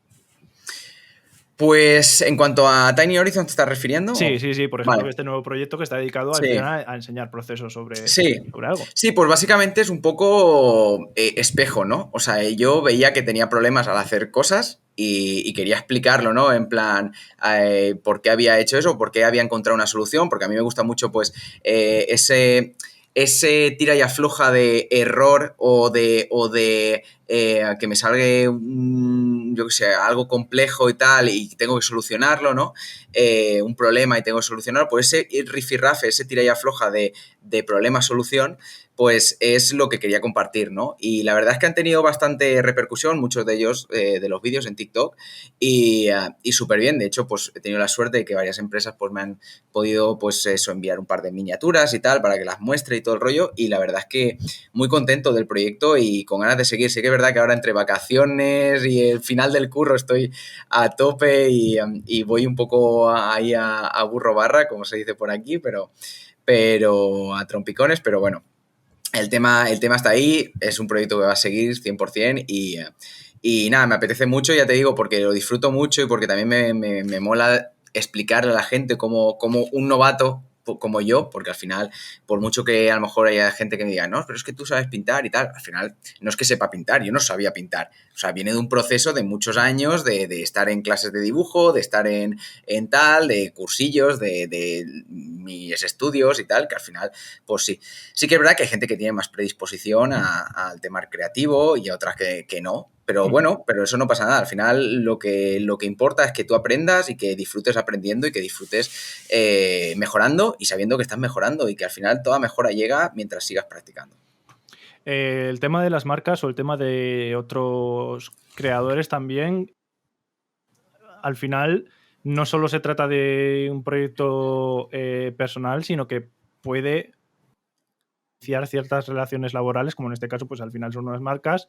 Pues en cuanto a Tiny Horizons, ¿te estás refiriendo? Sí. Por ejemplo, vale. Este nuevo proyecto que está dedicado a enseñar procesos sobre algo. Sí, pues básicamente es un poco espejo, ¿no? O sea, yo veía que tenía problemas al hacer cosas y quería explicarlo, ¿no? En plan, por qué había hecho eso, por qué había encontrado una solución, porque a mí me gusta mucho, pues, ese tira y afloja de error o de que me salga yo qué sé, algo complejo y tal y tengo que solucionarlo, ¿no? Un problema y tengo que solucionarlo, pues ese rifirrafe, ese tira y afloja de problema-solución, pues es lo que quería compartir, ¿no? Y la verdad es que han tenido bastante repercusión, muchos de ellos, de los vídeos en TikTok, y súper bien. De hecho, pues he tenido la suerte de que varias empresas pues me han podido, pues eso, enviar un par de miniaturas y tal, para que las muestre y todo el rollo, y la verdad es que muy contento del proyecto y con ganas de seguir. Sí que es verdad que ahora entre vacaciones y el final del curro estoy a tope y voy un poco ahí a burro barra, como se dice por aquí, pero a trompicones, pero bueno, el tema está ahí, es un proyecto que va a seguir 100% y nada, me apetece mucho, ya te digo, porque lo disfruto mucho y porque también me mola explicarle a la gente como un novato como yo, porque al final, por mucho que a lo mejor haya gente que me diga, no, pero es que tú sabes pintar y tal, al final no es que sepa pintar, yo no sabía pintar, o sea, viene de un proceso de muchos años de estar en clases de dibujo, de estar en tal, de cursillos, de mis estudios y tal, que al final, pues sí que es verdad que hay gente que tiene más predisposición al tema creativo y a otras que no. Pero bueno, pero eso no pasa nada. Al final lo que importa es que tú aprendas y que disfrutes aprendiendo y que disfrutes mejorando y sabiendo que estás mejorando y que al final toda mejora llega mientras sigas practicando. El tema de las marcas o el tema de otros creadores también, al final no solo se trata de un proyecto personal, sino que puede iniciar ciertas relaciones laborales, como en este caso, pues al final son unas marcas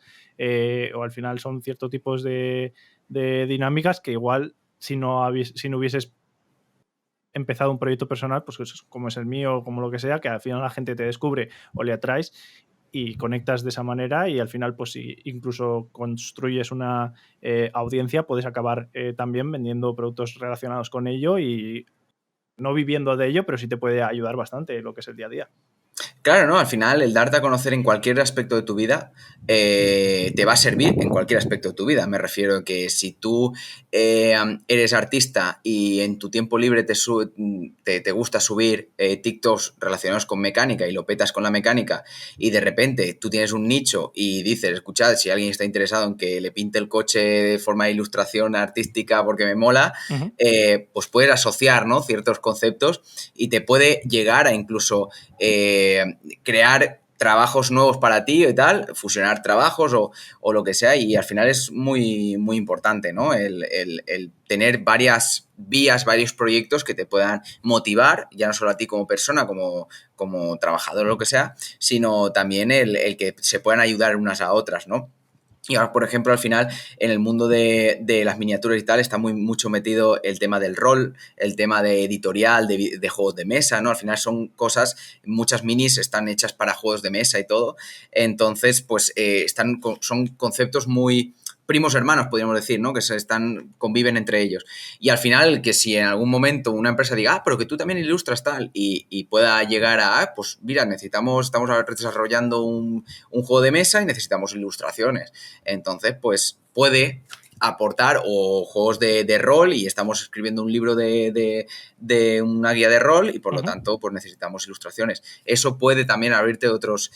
o al final son ciertos tipos de dinámicas que igual si no hubieses empezado un proyecto personal, pues como es el mío o como lo que sea, que al final la gente te descubre o le atraes y conectas de esa manera y al final pues si incluso construyes una audiencia puedes acabar también vendiendo productos relacionados con ello y no viviendo de ello, pero sí te puede ayudar bastante lo que es el día a día. Claro, ¿no? Al final, el darte a conocer en cualquier aspecto de tu vida te va a servir en cualquier aspecto de tu vida. Me refiero a que si tú eres artista y en tu tiempo libre te gusta subir TikToks relacionados con mecánica y lo petas con la mecánica y de repente tú tienes un nicho y dices, escuchad, si alguien está interesado en que le pinte el coche de forma de ilustración artística porque me mola, uh-huh. Pues puedes asociar, ¿no? Ciertos conceptos y te puede llegar a incluso crear trabajos nuevos para ti y tal, fusionar trabajos o lo que sea, y al final es muy, muy importante, ¿no? El tener varias vías, varios proyectos que te puedan motivar, ya no solo a ti como persona, como trabajador o lo que sea, sino también el que se puedan ayudar unas a otras, ¿no? Y ahora, por ejemplo, al final, en el mundo de las miniaturas y tal, está mucho metido el tema del rol, el tema de editorial, de juegos de mesa, ¿no? Al final son cosas, muchas minis están hechas para juegos de mesa y todo. Entonces, pues son conceptos muy primos hermanos, podríamos decir, ¿no? Que conviven entre ellos. Y al final, que si en algún momento una empresa diga, pero que tú también ilustras tal, y pueda llegar pues mira, estamos desarrollando un juego de mesa y necesitamos ilustraciones. Entonces, pues puede aportar o juegos de rol, y estamos escribiendo un libro de una guía de rol, y por lo tanto pues necesitamos ilustraciones. Eso puede también abrirte otros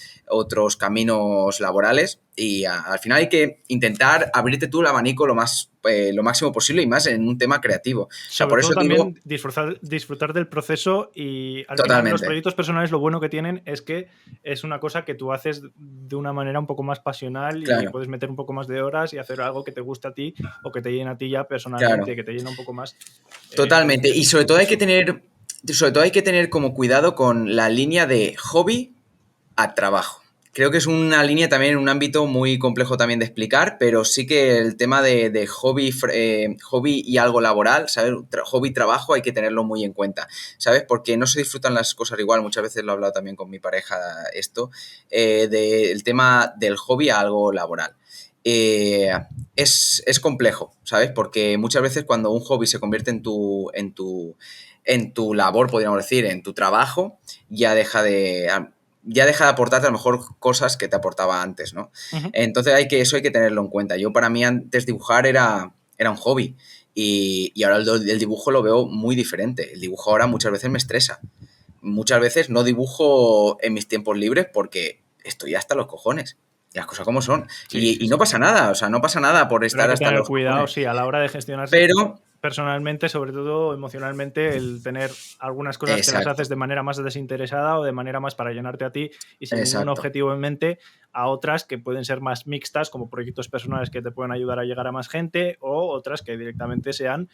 caminos laborales, y al final hay que intentar abrirte tú el abanico lo máximo posible, y más en un tema creativo. Por eso también disfrutar del proceso, y al final los proyectos personales lo bueno que tienen es que es una cosa que tú haces de una manera un poco más pasional, y puedes meter un poco más de horas y hacer algo que te guste a ti o que te llene a ti ya personalmente, que te llena un poco más. Totalmente, y sobre todo hay que tener como cuidado con la línea de hobby a trabajo. Creo que es una línea también, un ámbito muy complejo también de explicar, pero sí que el tema de hobby y algo laboral, ¿sabes? Hobby y trabajo hay que tenerlo muy en cuenta, ¿sabes? Porque no se disfrutan las cosas igual. Muchas veces lo he hablado también con mi pareja esto, del tema del hobby a algo laboral. Es complejo, ¿sabes? Porque muchas veces cuando un hobby se convierte en tu labor, podríamos decir, en tu trabajo, ya deja de aportarte a lo mejor cosas que te aportaba antes, ¿no? Entonces eso hay que tenerlo en cuenta. Yo, para mí, antes dibujar era un hobby, y ahora el dibujo lo veo muy diferente. El dibujo ahora muchas veces me estresa. Muchas veces no dibujo en mis tiempos libres porque estoy hasta los cojones. Las cosas como son. Y no pasa nada, o sea, no pasa nada por estar hasta los cuidado, cojones. sí, a la hora de gestionarse. Pero personalmente, sobre todo emocionalmente, el tener algunas cosas que las haces de manera más desinteresada o de manera más para llenarte a ti y sin ningún objetivo en mente, a otras que pueden ser más mixtas, como proyectos personales que te pueden ayudar a llegar a más gente, o otras que directamente sean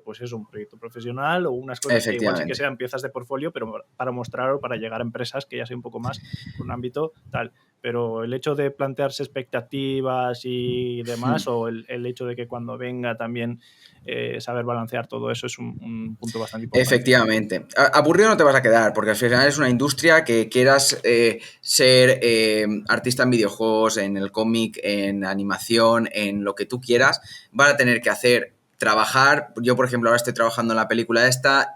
pues eso, un proyecto profesional o unas cosas que igual sí que sean piezas de portfolio, pero para mostrar o para llegar a empresas que ya sea un poco más un ámbito tal. Pero el hecho de plantearse expectativas y demás, o el hecho de que cuando venga también saber balancear todo eso es un punto bastante importante. Efectivamente. Aburrido no te vas a quedar, porque al final es una industria que quieras ser artista en videojuegos, en el cómic, en animación, en lo que tú quieras, van a tener que trabajar. Yo, por ejemplo, ahora estoy trabajando en la película esta,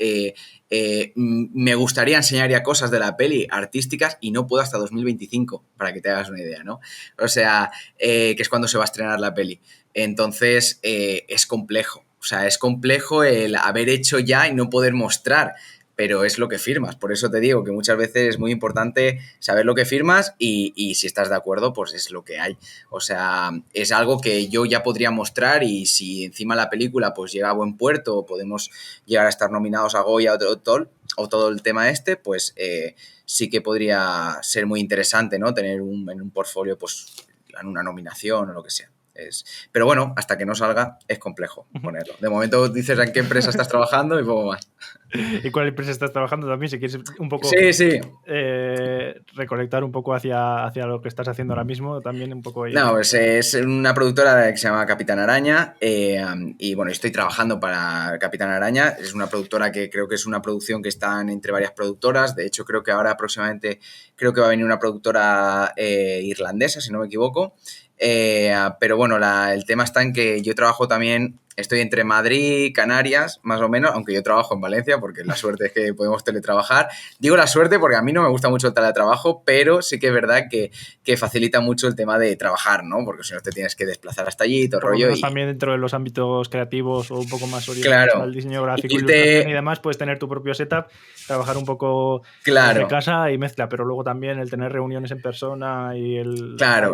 me gustaría enseñar ya cosas de la peli artísticas y no puedo hasta 2025, para que te hagas una idea, ¿no? O sea, que es cuando se va a estrenar la peli. Entonces, es complejo. O sea, es complejo el haber hecho ya y no poder mostrar, pero es lo que firmas. Por eso te digo que muchas veces es muy importante saber lo que firmas y si estás de acuerdo, pues es lo que hay. O sea, es algo que yo ya podría mostrar, y si encima la película pues llega a buen puerto o podemos llegar a estar nominados a Goya o todo el tema pues sí que podría ser muy interesante, ¿no? Tener en un portfolio pues en una nominación o lo que sea. Pero bueno, hasta que no salga es complejo ponerlo. De momento dices en qué empresa estás trabajando y poco más. ¿Y cuál empresa estás trabajando también? Si quieres un poco recolectar un poco hacia lo que estás haciendo ahora mismo, también un poco ahí. No, pues es una productora que se llama Capitán Araña, y bueno, estoy trabajando para Capitán Araña. Es una productora que creo que es una producción que están entre varias productoras. De hecho, creo que ahora próximamente creo que va a venir una productora irlandesa, si no me equivoco. Pero bueno, el tema está en que yo trabajo también, estoy entre Madrid y Canarias, más o menos, aunque yo trabajo en Valencia, porque la suerte es que podemos teletrabajar. Digo la suerte porque a mí no me gusta mucho el teletrabajo, pero sí que es verdad que facilita mucho el tema de trabajar, ¿no? Porque si no te tienes que desplazar hasta allí, todo el rollo. También dentro de los ámbitos creativos o un poco más orientados al diseño gráfico, ilustración y demás, puedes tener tu propio setup, trabajar un poco desde casa y mezcla, pero luego también el tener reuniones en persona y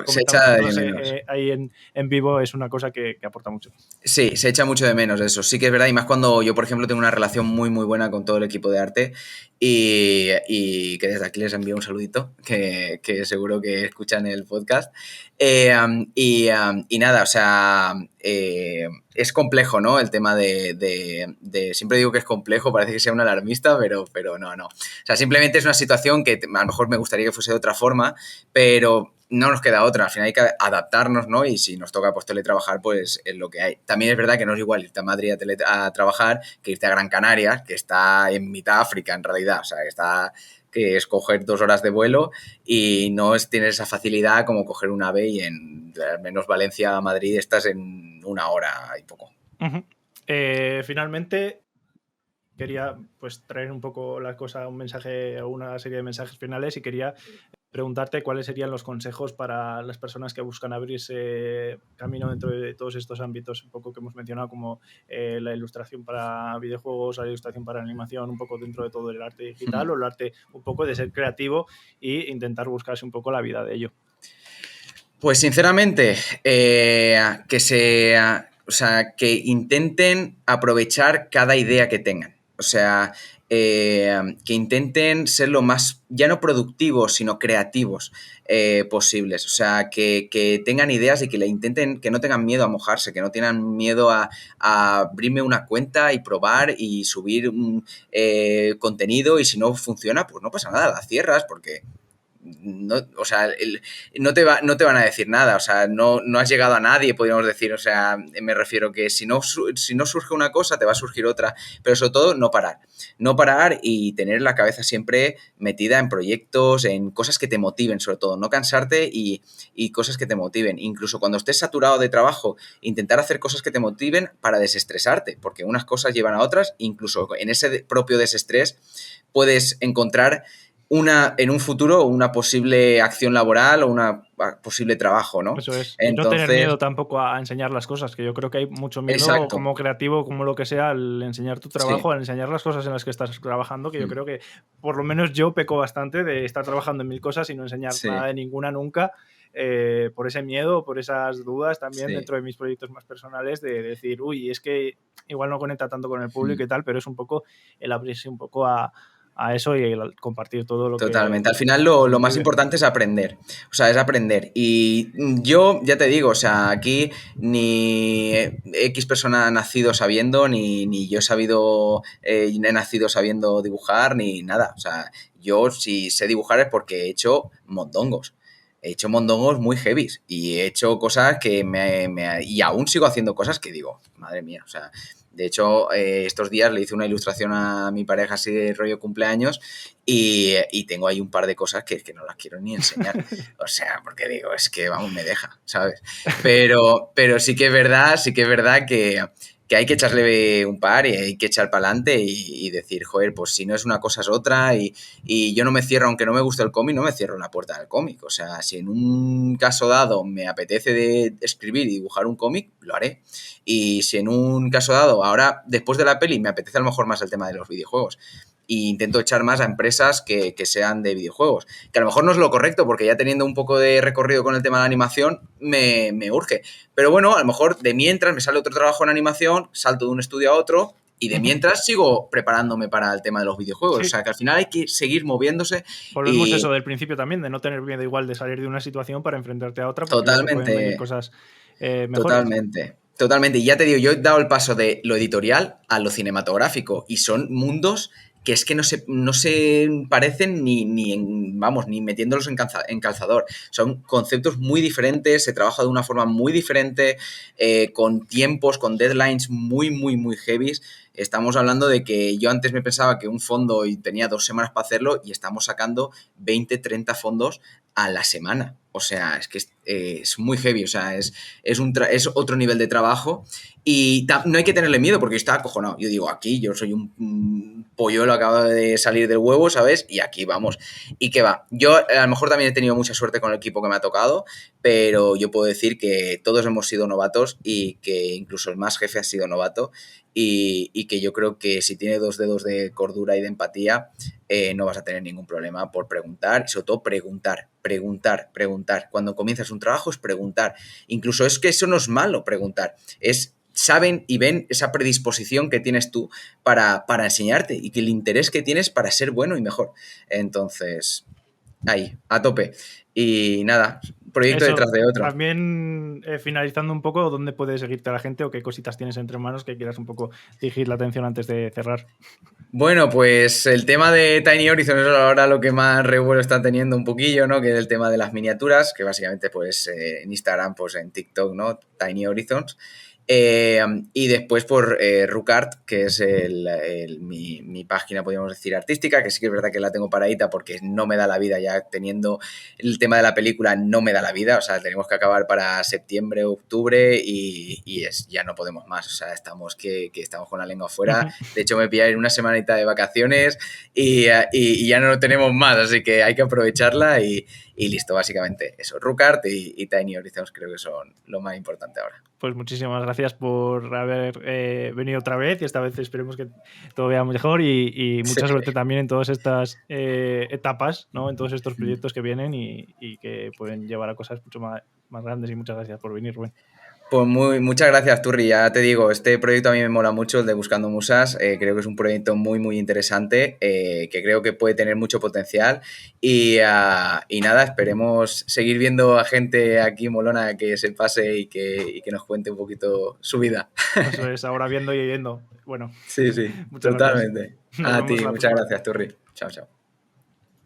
se echa de menos. Ahí en vivo es una cosa que aporta mucho. Sí, se echa mucho de menos eso. Sí que es verdad, y más cuando yo, por ejemplo, tengo una relación muy, muy buena con todo el equipo de arte, y que desde aquí les envío un saludito, que seguro que escuchan el podcast. Y nada, o sea, es complejo, ¿no? El tema de siempre digo que es complejo, parece que sea un alarmista, pero no. O sea, simplemente es una situación que a lo mejor me gustaría que fuese de otra forma, pero no nos queda otra. Al final hay que adaptarnos, ¿no? Y si nos toca pues teletrabajar, pues es lo que hay. También es verdad que no es igual irte a Madrid a trabajar que irte a Gran Canaria, que está en mitad África en realidad. O sea, que es coger 2 horas de vuelo y no tienes esa facilidad como coger un AVE y en al menos Valencia a Madrid estás en 1 hora y poco. Uh-huh. Finalmente, quería pues traer un poco la cosa, un mensaje o una serie de mensajes finales, y quería preguntarte cuáles serían los consejos para las personas que buscan abrirse camino dentro de todos estos ámbitos un poco que hemos mencionado, como la ilustración para videojuegos, la ilustración para animación, un poco dentro de todo el arte digital o el arte un poco de ser creativo e intentar buscarse un poco la vida de ello. Pues sinceramente, que intenten aprovechar cada idea que tengan. O sea, que intenten ser lo más, ya no productivos, sino creativos posibles. O sea, que tengan ideas y que le intenten, que no tengan miedo a mojarse, que no tengan miedo a abrirme una cuenta y probar y subir contenido, y si no funciona, pues no pasa nada, la cierras porque... No, o sea, no te van a decir nada, o sea, no has llegado a nadie, podríamos decir, o sea, me refiero que si no surge una cosa, te va a surgir otra, pero sobre todo no parar y tener la cabeza siempre metida en proyectos, en cosas que te motiven, sobre todo, no cansarte y cosas que te motiven, incluso cuando estés saturado de trabajo, intentar hacer cosas que te motiven para desestresarte, porque unas cosas llevan a otras, incluso en ese propio desestrés puedes encontrar en un futuro una posible acción laboral o una posible trabajo, ¿no? Eso es. Entonces, y no tener miedo tampoco a enseñar las cosas, que yo creo que hay mucho miedo, exacto, como creativo, como lo que sea, al enseñar tu trabajo, sí, al enseñar las cosas en las que estás trabajando, que yo creo que por lo menos yo peco bastante de estar trabajando en 1000 cosas y no enseñar nada de ninguna nunca, por ese miedo, por esas dudas también dentro de mis proyectos más personales, de decir, uy, es que igual no conecta tanto con el público y tal, pero es un poco el abrirse un poco a eso y compartir todo lo Totalmente. Al final lo más importante es aprender. O sea, es aprender. Y yo, ya te digo, o sea, aquí ni X persona ha nacido sabiendo, ni yo he nacido sabiendo dibujar, ni nada. O sea, yo si sé dibujar es porque he hecho mondongos. He hecho mondongos muy heavies y he hecho cosas que y aún sigo haciendo cosas que digo, madre mía, o sea... De hecho, estos días le hice una ilustración a mi pareja así de rollo cumpleaños y tengo ahí un par de cosas que no las quiero ni enseñar. O sea, porque digo, es que, vamos, me deja, ¿sabes? Pero sí que es verdad que hay que echarle un par y hay que echar para adelante y decir, joder, pues si no es una cosa es otra y yo no me cierro, aunque no me guste el cómic, no me cierro la puerta del cómic. O sea, si en un caso dado me apetece de escribir y dibujar un cómic, lo haré. Y si en un caso dado, ahora, después de la peli, me apetece a lo mejor más el tema de los videojuegos y intento echar más a empresas que sean de videojuegos. Que a lo mejor no es lo correcto, porque ya teniendo un poco de recorrido con el tema de la animación, me urge. Pero bueno, a lo mejor de mientras me sale otro trabajo en animación, salto de un estudio a otro y de mientras sigo preparándome para el tema de los videojuegos. Sí. O sea, que al final hay que seguir moviéndose. Volvemos eso del principio también, de no tener miedo igual de salir de una situación para enfrentarte a otra, porque totalmente, pueden venir cosas mejores. Totalmente. Y ya te digo, yo he dado el paso de lo editorial a lo cinematográfico y son mundos que es que no se parecen ni metiéndolos en calzador. Son conceptos muy diferentes, se trabaja de una forma muy diferente, con tiempos, con deadlines muy, muy, muy heavies. Estamos hablando de que yo antes me pensaba que un fondo y tenía 2 semanas para hacerlo y estamos sacando 20, 30 fondos a la semana. O sea, es que es muy heavy, o sea, es otro nivel de trabajo y no hay que tenerle miedo porque yo estaba acojonado. Yo digo, aquí yo soy un polluelo, acabo de salir del huevo, ¿sabes? Y aquí vamos. ¿Y qué va? Yo a lo mejor también he tenido mucha suerte con el equipo que me ha tocado, pero yo puedo decir que todos hemos sido novatos y que incluso el más jefe ha sido novato y que yo creo que si tiene 2 dedos de cordura y de empatía, no vas a tener ningún problema por preguntar y sobre todo preguntar. Cuando comienzas un trabajo es preguntar. Incluso es que eso no es malo preguntar, es saben y ven esa predisposición que tienes tú para enseñarte y que el interés que tienes para ser bueno y mejor. Entonces, ahí, a tope. Y nada, proyecto detrás de otro. También, finalizando un poco, ¿dónde puede seguirte la gente o qué cositas tienes entre manos que quieras un poco dirigir la atención antes de cerrar? Bueno, pues el tema de Tiny Horizons es ahora lo que más revuelo está teniendo un poquillo, ¿no? Que es el tema de las miniaturas, que básicamente pues en Instagram, pues en TikTok, ¿no? Tiny Horizons. Y después por Rucart, que es mi página, podríamos decir, artística, que sí que es verdad que la tengo paradita porque no me da la vida ya teniendo el tema de la película, no me da la vida, o sea, tenemos que acabar para septiembre, octubre y ya no podemos más, o sea, estamos que estamos con la lengua afuera. De hecho, me pilláis una semanita de vacaciones y ya no tenemos más, así que hay que aprovecharla y listo, básicamente eso. Rucart y Tiny Horizons creo que son lo más importante ahora. Pues muchísimas gracias por haber venido otra vez y esta vez esperemos que todo vaya mejor y mucha suerte también en todas estas etapas, ¿no? En todos estos proyectos que vienen y que pueden llevar a cosas mucho más grandes y muchas gracias por venir, Rubén. Pues muchas gracias, Turri. Ya te digo, este proyecto a mí me mola mucho, el de Buscando Musas. Creo que es un proyecto muy, muy interesante, que creo que puede tener mucho potencial. Y nada, esperemos seguir viendo a gente aquí molona que se pase y que nos cuente un poquito su vida. Eso es, ahora viendo y oyendo. Bueno, sí, totalmente. A ti, muchas gracias, Turri. Chao, chao.